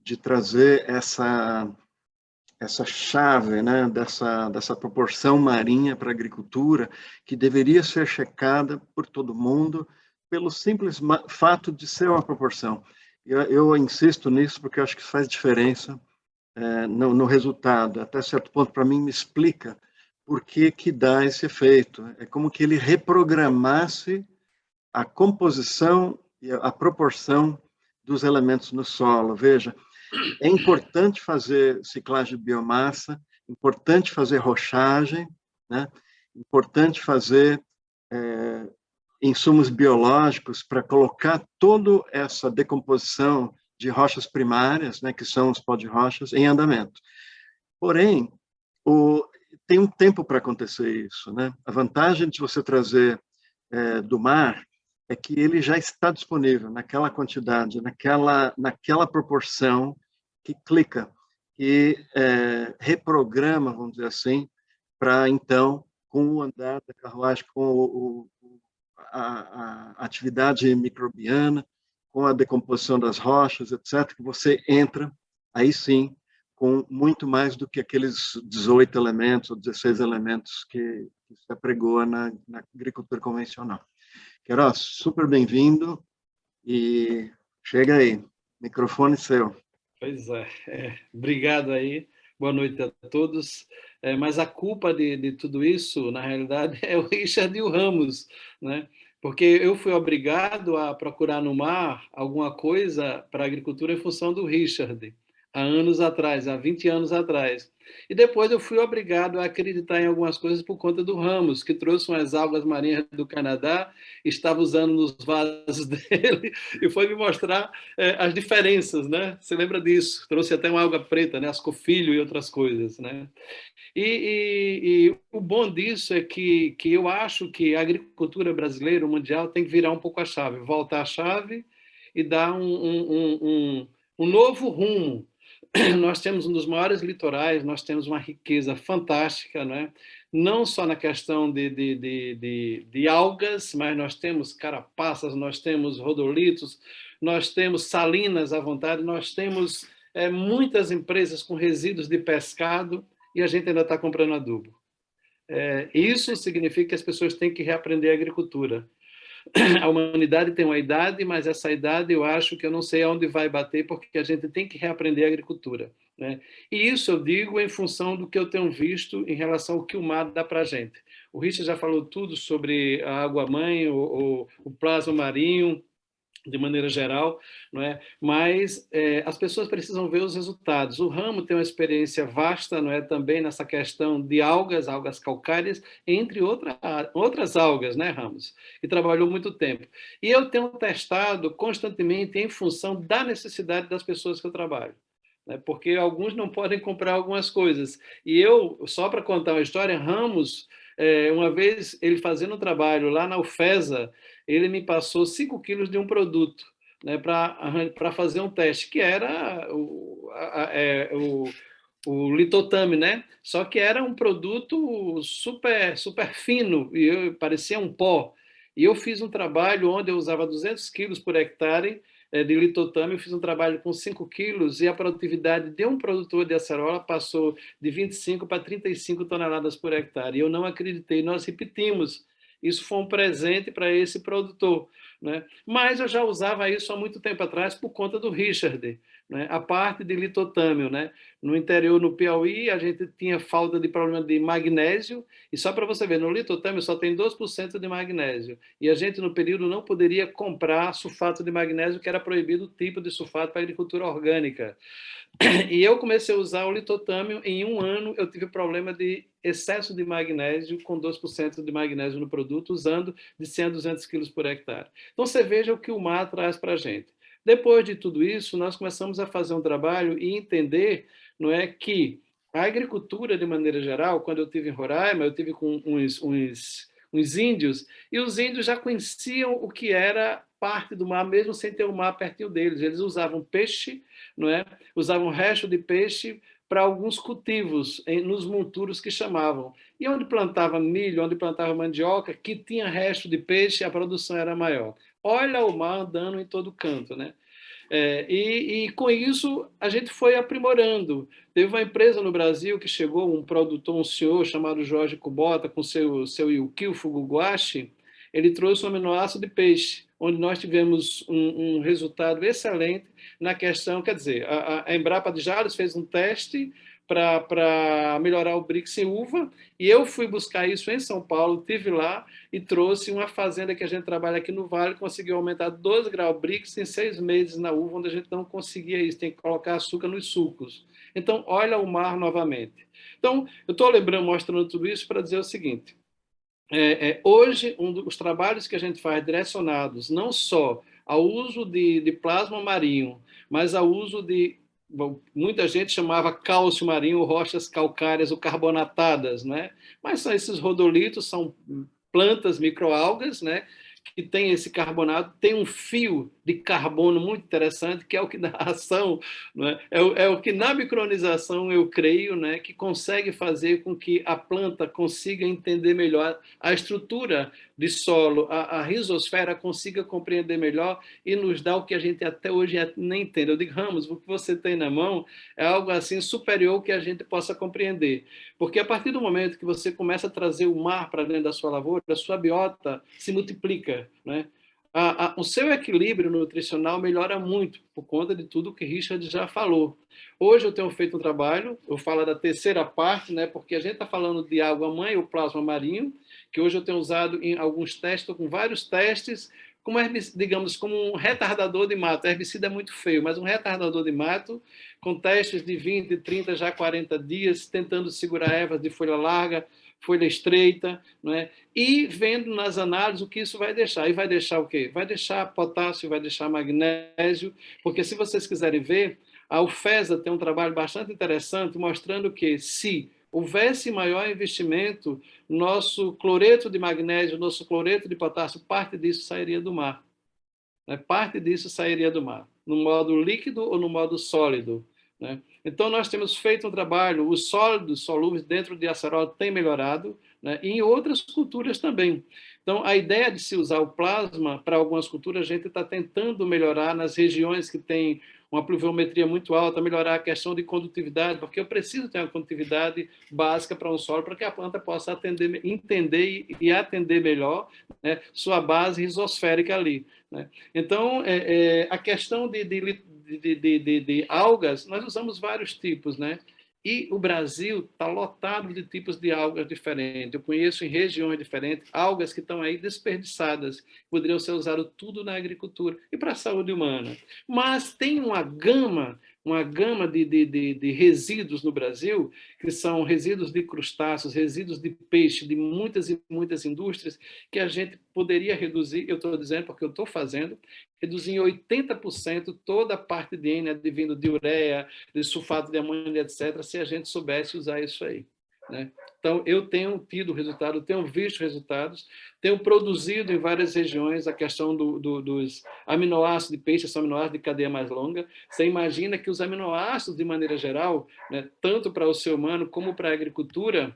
[SPEAKER 1] de trazer essa chave, né, dessa proporção marinha para a agricultura, que deveria ser checada por todo mundo, pelo simples fato de ser uma proporção. Eu insisto nisso porque eu acho que isso faz diferença no resultado. Até certo ponto, para mim, me explica por que dá esse efeito. É como que ele reprogramasse a composição e a proporção dos elementos no solo. Veja, é importante fazer ciclagem de biomassa, importante fazer rochagem, né? Importante fazer insumos biológicos para colocar toda essa decomposição de rochas primárias, né, que são os pó de rochas, em andamento. Porém, tem um tempo para acontecer isso, né? A vantagem de você trazer do mar é que ele já está disponível naquela quantidade, naquela proporção, que clica, que reprograma, vamos dizer assim, para então, com o andar da carruagem, com a atividade microbiana, com a decomposição das rochas, etc., que você entra, aí sim, com muito mais do que aqueles 18 elementos ou 16 elementos que se apregoa na agricultura convencional. Queiroz, super bem-vindo e chega aí, microfone seu.
[SPEAKER 6] Pois obrigado aí, boa noite a todos. Mas a culpa de tudo isso, na realidade, é o Richard e o Ramos, né? Porque eu fui obrigado a procurar no mar alguma coisa para a agricultura em função do Richard, há anos atrás, há 20 anos atrás. E depois eu fui obrigado a acreditar em algumas coisas por conta do Ramos, que trouxe umas algas marinhas do Canadá, estava usando nos vasos dele e foi me mostrar as diferenças, né? Você lembra disso? Trouxe até uma alga preta, né? Ascofilho e outras coisas, né? E o bom disso é que eu acho que a agricultura brasileira, o mundial, tem que virar um pouco a chave, voltar a chave e dar um novo rumo. Nós temos um dos maiores litorais, nós temos uma riqueza fantástica, né? Não só na questão de algas, mas nós temos carapaças, nós temos rodolitos, nós temos salinas à vontade, nós temos muitas empresas com resíduos de pescado e a gente ainda está comprando adubo. Isso significa que as pessoas têm que reaprender a agricultura. A humanidade tem uma idade, mas essa idade eu acho que eu não sei aonde vai bater, porque a gente tem que reaprender a agricultura, né? E isso eu digo em função do que eu tenho visto em relação ao que o mar dá para a gente. O Richard já falou tudo sobre a água-mãe, o plasma marinho, de maneira geral, não é? Mas as pessoas precisam ver os resultados. O ramo tem uma experiência vasta, não é, também nessa questão de algas, algas calcárias, entre outras algas, né, Ramos, que trabalhou muito tempo. E eu tenho testado constantemente em função da necessidade das pessoas que eu trabalho, né? Porque alguns não podem comprar algumas coisas. E eu, só para contar uma história, Ramos, uma vez ele fazendo um trabalho lá na UFESA, ele me passou 5 quilos de um produto, né, para fazer um teste, que era o litotame, né? Só que era um produto super, super fino, e parecia um pó. E eu fiz um trabalho onde eu usava 200 quilos por hectare de litotame, eu fiz um trabalho com 5 quilos, e a produtividade de um produtor de acerola passou de 25 para 35 toneladas por hectare. E eu não acreditei, nós repetimos. Isso foi um presente para esse produtor, né? Mas eu já usava isso há muito tempo atrás por conta do Richard, né? A parte de litotâmio, né? No interior, no Piauí, a gente tinha falta de problema de magnésio, e só para você ver, no litotâmio só tem 2% de magnésio, e a gente no período não poderia comprar sulfato de magnésio, que era proibido o tipo de sulfato para a agricultura orgânica. E eu comecei a usar o litotâmio, em um ano eu tive problema de excesso de magnésio, com 2% de magnésio no produto, usando de 100 a 200 quilos por hectare. Então você veja o que o mar traz para a gente. Depois de tudo isso, nós começamos a fazer um trabalho e entender, não é, que a agricultura, de maneira geral, quando eu estive em Roraima, eu estive com uns índios, e os índios já conheciam o que era parte do mar, mesmo sem ter o mar pertinho deles. Eles usavam peixe, não é? Usavam resto de peixe para alguns cultivos, nos monturos que chamavam. E onde plantava milho, onde plantava mandioca, que tinha resto de peixe, a produção era maior. Olha o mar andando em todo canto, né? E com isso a gente foi aprimorando. Teve uma empresa no Brasil que chegou, um produtor, um senhor chamado Jorge Kubota, com seu Yukio Fuguguashi. Ele trouxe um aminoácido de peixe, onde nós tivemos um resultado excelente na questão, quer dizer, a Embrapa de Jales fez um teste para melhorar o Brix em uva, e eu fui buscar isso em São Paulo, estive lá e trouxe uma fazenda que a gente trabalha aqui no Vale, conseguiu aumentar 12 graus Brix em 6 meses na uva, onde a gente não conseguia isso, tem que colocar açúcar nos sucos. Então, olha o mar novamente. Então, eu estou mostrando tudo isso para dizer o seguinte: hoje, os trabalhos que a gente faz direcionados não só ao uso de plasma marinho, mas ao uso de, muita gente chamava cálcio marinho, rochas calcárias ou carbonatadas, né? Mas são esses rodolitos, são plantas microalgas, né, que tem esse carbonato, tem um fio de carbono muito interessante, que é o que dá ação, né? É o que na micronização eu creio, né, que consegue fazer com que a planta consiga entender melhor a estrutura de solo, a rizosfera consiga compreender melhor e nos dá o que a gente até hoje nem entende. Eu digo, Ramos, o que você tem na mão é algo assim superior que a gente possa compreender. Porque a partir do momento que você começa a trazer o mar para dentro da sua lavoura, a sua biota se multiplica, né? O seu equilíbrio nutricional melhora muito por conta de tudo que Richard já falou. Hoje eu tenho feito um trabalho, eu falo da terceira parte, né, porque a gente está falando de água-mãe, o plasma marinho, que hoje eu tenho usado em alguns testes, estou com vários testes, como digamos, como um retardador de mato. Herbicida é muito feio, mas um retardador de mato, com testes de 20, 30, já 40 dias, tentando segurar ervas de folha larga, folha estreita, não é? E vendo nas análises o que isso vai deixar. E vai deixar o quê? Vai deixar potássio, vai deixar magnésio, porque se vocês quiserem ver, a UFESA tem um trabalho bastante interessante mostrando que se houvesse maior investimento, nosso cloreto de magnésio, nosso cloreto de potássio, parte disso sairia do mar. Né? Parte disso sairia do mar, no modo líquido ou no modo sólido. Né? Então, nós temos feito um trabalho, os sólidos solúveis dentro de acerola têm melhorado, né? E em outras culturas também. Então, a ideia de se usar o plasma para algumas culturas, a gente está tentando melhorar nas regiões que têm uma pluviometria muito alta, melhorar a questão de condutividade, porque eu preciso ter uma condutividade básica para um solo, para que a planta possa entender e atender melhor né, sua base risosférica ali, né? Então, a questão de algas, nós usamos vários tipos, né? E o Brasil está lotado de tipos de algas diferentes. Eu conheço em regiões diferentes algas que estão aí desperdiçadas, poderiam ser usadas tudo na agricultura e para a saúde humana. Mas tem uma gama de resíduos no Brasil, que são resíduos de crustáceos, resíduos de peixe, de muitas e muitas indústrias, que a gente poderia reduzir, eu estou dizendo porque eu estou fazendo, reduzir em 80% toda a parte de N advindo de ureia, de sulfato de amônia, etc., se a gente soubesse usar isso aí, né? Então, eu tenho tido resultado, tenho visto resultados, tenho produzido em várias regiões a questão dos aminoácidos de peixe, são aminoácidos de cadeia mais longa. Você imagina que os aminoácidos, de maneira geral, né, tanto para o ser humano como para a agricultura,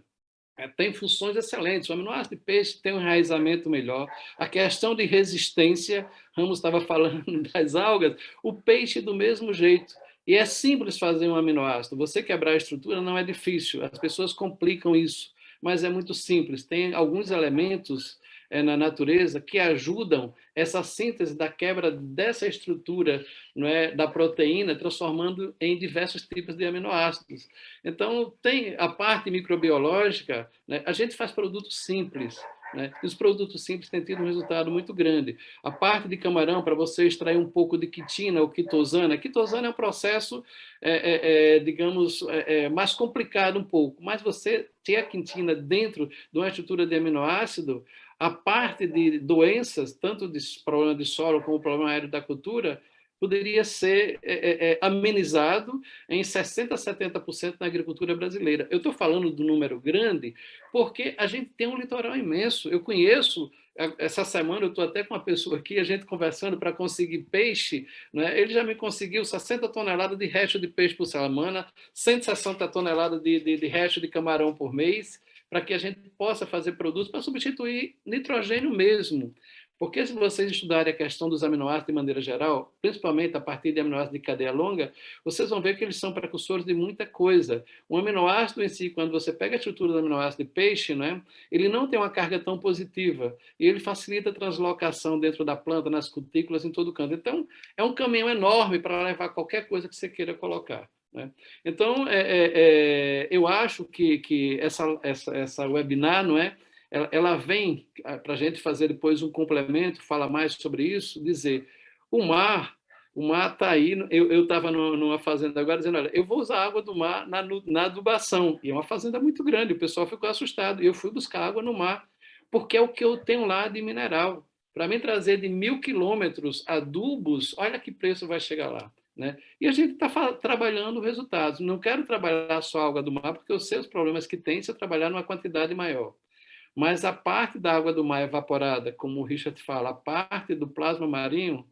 [SPEAKER 6] tem funções excelentes. O aminoácido de peixe tem um enraizamento melhor. A questão de resistência, Ramos estava falando das algas, o peixe do mesmo jeito. E é simples fazer um aminoácido. Você quebrar a estrutura não é difícil. As pessoas complicam isso, mas é muito simples. Tem alguns elementos na natureza que ajudam essa síntese da quebra dessa estrutura, não é, da proteína, transformando em diversos tipos de aminoácidos. Então, tem a parte microbiológica, né? A gente faz produtos simples, né? E os produtos simples têm tido um resultado muito grande. A parte de camarão, para você extrair um pouco de quitina ou quitosana. A quitosana é um processo, digamos, mais complicado um pouco, mas você ter a quitina dentro de uma estrutura de aminoácido, a parte de doenças, tanto de problema de solo como problema aéreo da cultura, poderia ser amenizado em 60% a 70% na agricultura brasileira. Eu estou falando do número grande porque a gente tem um litoral imenso. Eu conheço, essa semana eu estou até com uma pessoa aqui, a gente conversando para conseguir peixe, né? Ele já me conseguiu 60 toneladas de resto de peixe por semana, 160 toneladas de resto de camarão por mês, para que a gente possa fazer produtos para substituir nitrogênio mesmo. Porque se vocês estudarem a questão dos aminoácidos de maneira geral, principalmente a partir de aminoácidos de cadeia longa, vocês vão ver que eles são precursores de muita coisa. O aminoácido em si, quando você pega a estrutura do aminoácido de peixe, né, ele não tem uma carga tão positiva e ele facilita a translocação dentro da planta, nas cutículas, em todo canto. Então, é um caminhão enorme para levar qualquer coisa que você queira colocar, né? Então, eu acho que essa webinar, não é? Ela vem para a gente fazer depois um complemento, fala mais sobre isso, dizer, o mar está aí. Eu estava numa fazenda agora dizendo, olha, eu vou usar a água do mar na adubação, e é uma fazenda muito grande, o pessoal ficou assustado, e eu fui buscar água no mar, porque é o que eu tenho lá de mineral. Para mim trazer de 1.000 quilômetros adubos, olha que preço vai chegar lá, né? E a gente está trabalhando resultados. Não quero trabalhar só a água do mar, porque eu sei os problemas que tem se eu trabalhar numa quantidade maior. Mas a parte da água do mar evaporada, como o Richard fala, a parte do plasma marinho,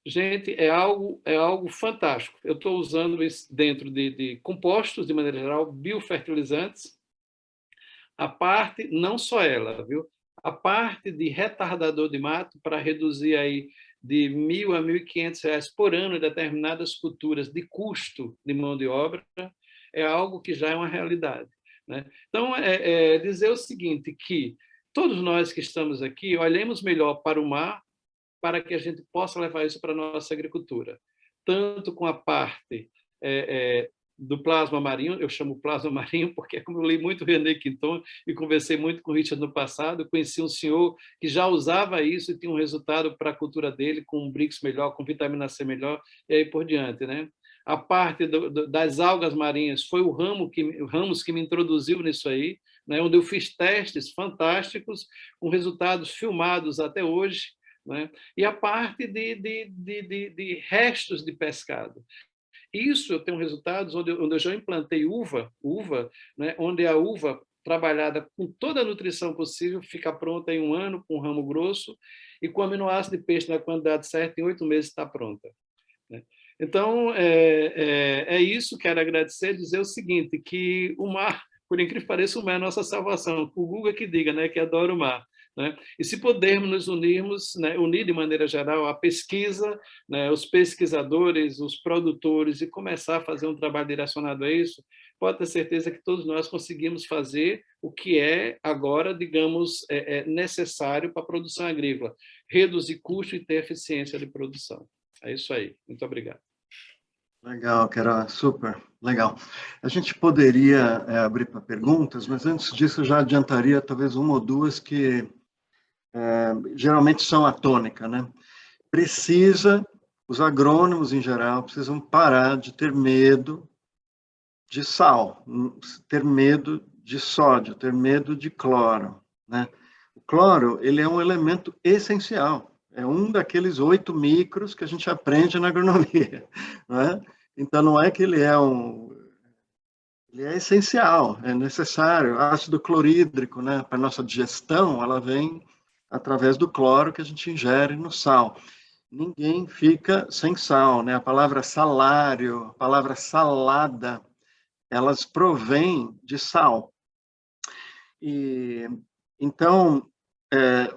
[SPEAKER 6] gente, é algo fantástico. Eu estou usando isso dentro de compostos, de maneira geral, biofertilizantes. A parte, não só ela, viu? A parte de retardador de mato para reduzir aí de R$1.000 a R$1.500 por ano em determinadas culturas de custo de mão de obra, é algo que já é uma realidade, né? Então, dizer o seguinte, que todos nós que estamos aqui olhemos melhor para o mar para que a gente possa levar isso para a nossa agricultura, tanto com a parte do plasma marinho. Eu chamo plasma marinho porque, como eu li muito René Quinton e conversei muito com o Richard no passado, eu conheci um senhor que já usava isso e tinha um resultado para a cultura dele, com um BRICS melhor, com vitamina C melhor, e aí por diante, né? A parte das algas marinhas foi o Ramos que me introduziu nisso aí, né? Onde eu fiz testes fantásticos, com resultados filmados até hoje, né? E a parte de restos de pescado. Isso eu tenho resultados onde eu já implantei uva, né? Onde a uva trabalhada com toda a nutrição possível fica pronta em 1 ano, com ramo grosso, e com aminoácido de peixe na quantidade certa, em 8 meses está pronta, né? Então, é isso. Quero agradecer, dizer o seguinte, que o mar, por incrível que pareça, o mar é a nossa salvação. O Guga que diga, né, que adora o mar, né? E se pudermos nos unirmos, né, unir de maneira geral a pesquisa, né, os pesquisadores, os produtores, e começar a fazer um trabalho direcionado a isso, pode ter certeza que todos nós conseguimos fazer o que é agora, digamos, necessário para a produção agrícola, reduzir custo e ter eficiência de produção. É isso aí. Muito obrigado.
[SPEAKER 1] Legal, Queiroz, super legal. A gente poderia abrir para perguntas, mas antes disso eu já adiantaria talvez uma ou duas que geralmente são a tônica, né? Os agrônomos em geral precisam parar de ter medo de sal, ter medo de sódio, ter medo de cloro, né? O cloro, ele é um elemento essencial, é um daqueles 8 micros que a gente aprende na agronomia, né? Então, não é que ele é essencial, é necessário. Ácido clorídrico, né, para nossa digestão, ela vem através do cloro que a gente ingere no sal. Ninguém fica sem sal, né? A palavra salário, a palavra salada, elas provêm de sal. E então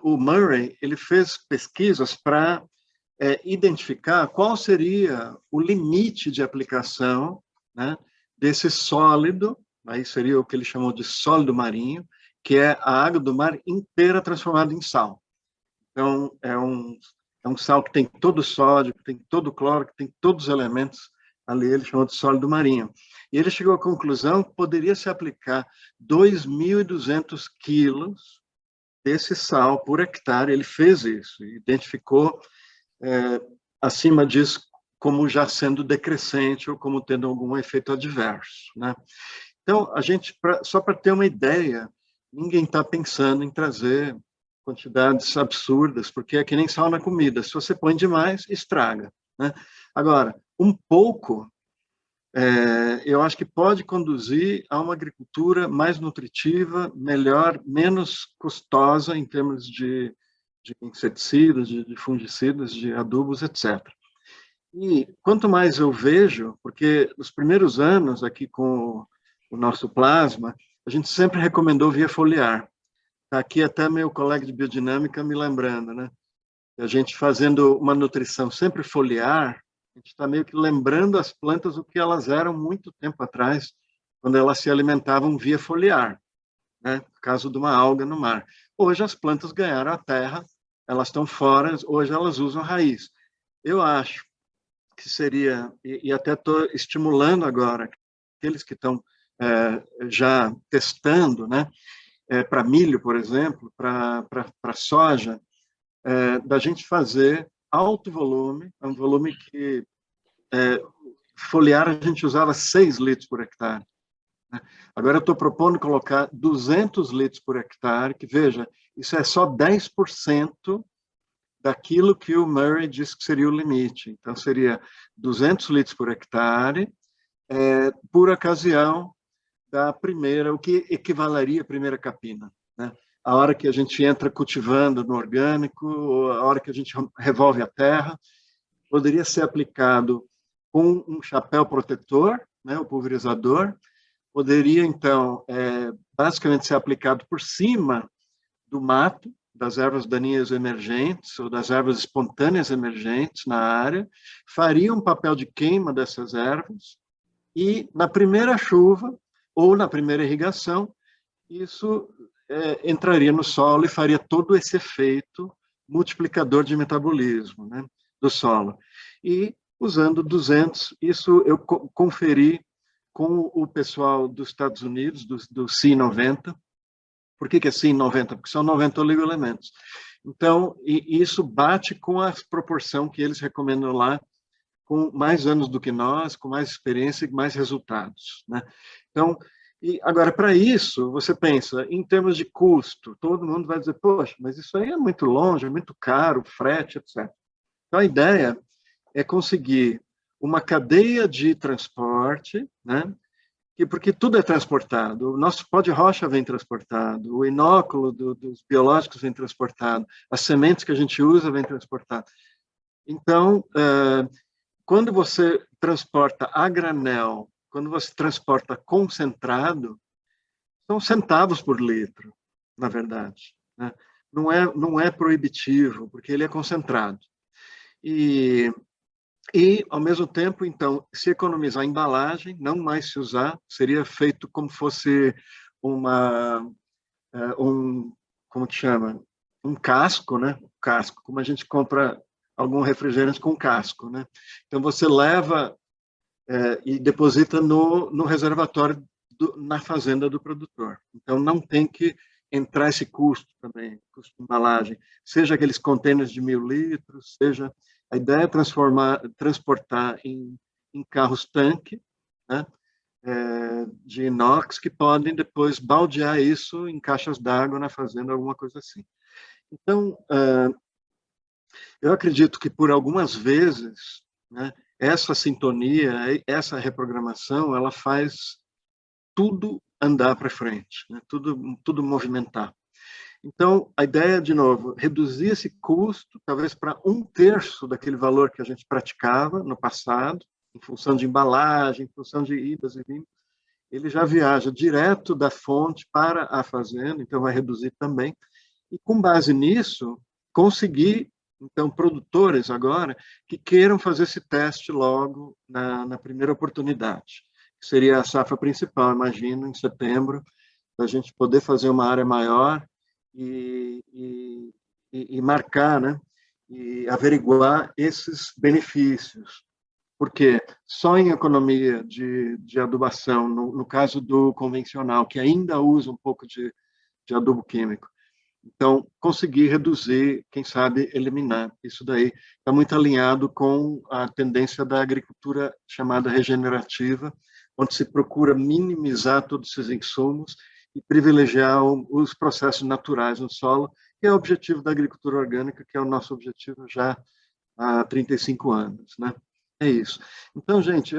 [SPEAKER 1] o Murray ele fez pesquisas para identificar qual seria o limite de aplicação, né, desse sólido, aí seria o que ele chamou de sólido marinho, que é a água do mar inteira transformada em sal. Então, é um sal que tem todo o sódio, que tem todo o cloro, que tem todos os elementos ali, ele chamou de sólido marinho. E ele chegou à conclusão que poderia se aplicar 2.200 quilos desse sal por hectare. Ele fez isso, identificou acima disso como já sendo decrescente ou como tendo algum efeito adverso, né? Então, a gente, só para ter uma ideia, ninguém está pensando em trazer quantidades absurdas, porque é que nem sal na comida, se você põe demais, estraga, né? Agora, um pouco, eu acho que pode conduzir a uma agricultura mais nutritiva, melhor, menos custosa em termos de inseticidas, de fungicidas, de adubos, etc. E quanto mais eu vejo, porque nos primeiros anos aqui com o nosso plasma, a gente sempre recomendou via foliar. Está aqui até meu colega de biodinâmica me lembrando, né? A gente fazendo uma nutrição sempre foliar, a gente está meio que lembrando as plantas o que elas eram muito tempo atrás, quando elas se alimentavam via foliar, né? No caso de uma alga no mar. Hoje as plantas ganharam a terra, elas estão fora, hoje elas usam raiz. Eu acho que seria, e até estou estimulando agora, aqueles que estão já testando, né? Para milho, por exemplo, para soja, da gente fazer alto volume, é um volume que foliar a gente usava 6 litros por hectare. Né? Agora eu estou propondo colocar 200 litros por hectare, que veja, isso é só 10% daquilo que o Murray disse que seria o limite. Então, seria 200 litros por hectare, por ocasião da primeira, o que equivaleria à primeira capina, né? A hora que a gente entra cultivando no orgânico, a hora que a gente revolve a terra, poderia ser aplicado com um chapéu protetor, né, o pulverizador, poderia, então, basicamente ser aplicado por cima do mato, das ervas daninhas emergentes ou das ervas espontâneas emergentes na área, faria um papel de queima dessas ervas e, na primeira chuva ou na primeira irrigação, isso entraria no solo e faria todo esse efeito multiplicador de metabolismo, né, do solo. E, usando 200, isso eu conferi com o pessoal dos Estados Unidos, do C90. Por que é C90? Porque são 90 oligoelementos. Então, isso bate com a proporção que eles recomendam lá, com mais anos do que nós, com mais experiência e mais resultados, né? Então, e agora, para isso, você pensa, em termos de custo, todo mundo vai dizer, poxa, mas isso aí é muito longe, é muito caro, frete, etc. Então, a ideia é conseguir uma cadeia de transporte, né? Porque tudo é transportado. O nosso pó de rocha vem transportado, o inóculo dos biológicos vem transportado, as sementes que a gente usa vem transportado. Então, quando você transporta a granel, quando você transporta concentrado, são centavos por litro, na verdade, né? Não é proibitivo, porque ele é concentrado. E E, ao mesmo tempo, então, se economizar a embalagem, não mais se usar, seria feito como fosse como que chama? Um casco, né? Casco, como a gente compra algum refrigerante com casco, né? Então, você leva e deposita no reservatório na fazenda do produtor. Então, não tem que entrar esse custo também, custo de embalagem, seja aqueles contêineres de 1.000 litros, seja a ideia é transportar em carros-tanque, né, de inox, que podem depois baldear isso em caixas d'água na fazenda, alguma coisa assim. Então, eu acredito que por algumas vezes, né, essa sintonia, essa reprogramação, ela faz tudo andar para frente, né, tudo movimentar. Então, a ideia, de novo, reduzir esse custo, talvez para 1/3 daquele valor que a gente praticava no passado, em função de embalagem, em função de idas e vindas, ele já viaja direto da fonte para a fazenda, então vai reduzir também. E, com base nisso, conseguir, então, produtores agora que queiram fazer esse teste logo na primeira oportunidade, que seria a safra principal, imagino, em setembro, para a gente poder fazer uma área maior e marcar, né? E averiguar esses benefícios. Porque só em economia de adubação, no caso do convencional, que ainda usa um pouco de adubo químico, então, conseguir reduzir, quem sabe, eliminar. Isso daí está muito alinhado com a tendência da agricultura chamada regenerativa, onde se procura minimizar todos esses insumos e privilegiar os processos naturais no solo, que é o objetivo da agricultura orgânica, que é o nosso objetivo já há 35 anos, né? É isso. Então, gente,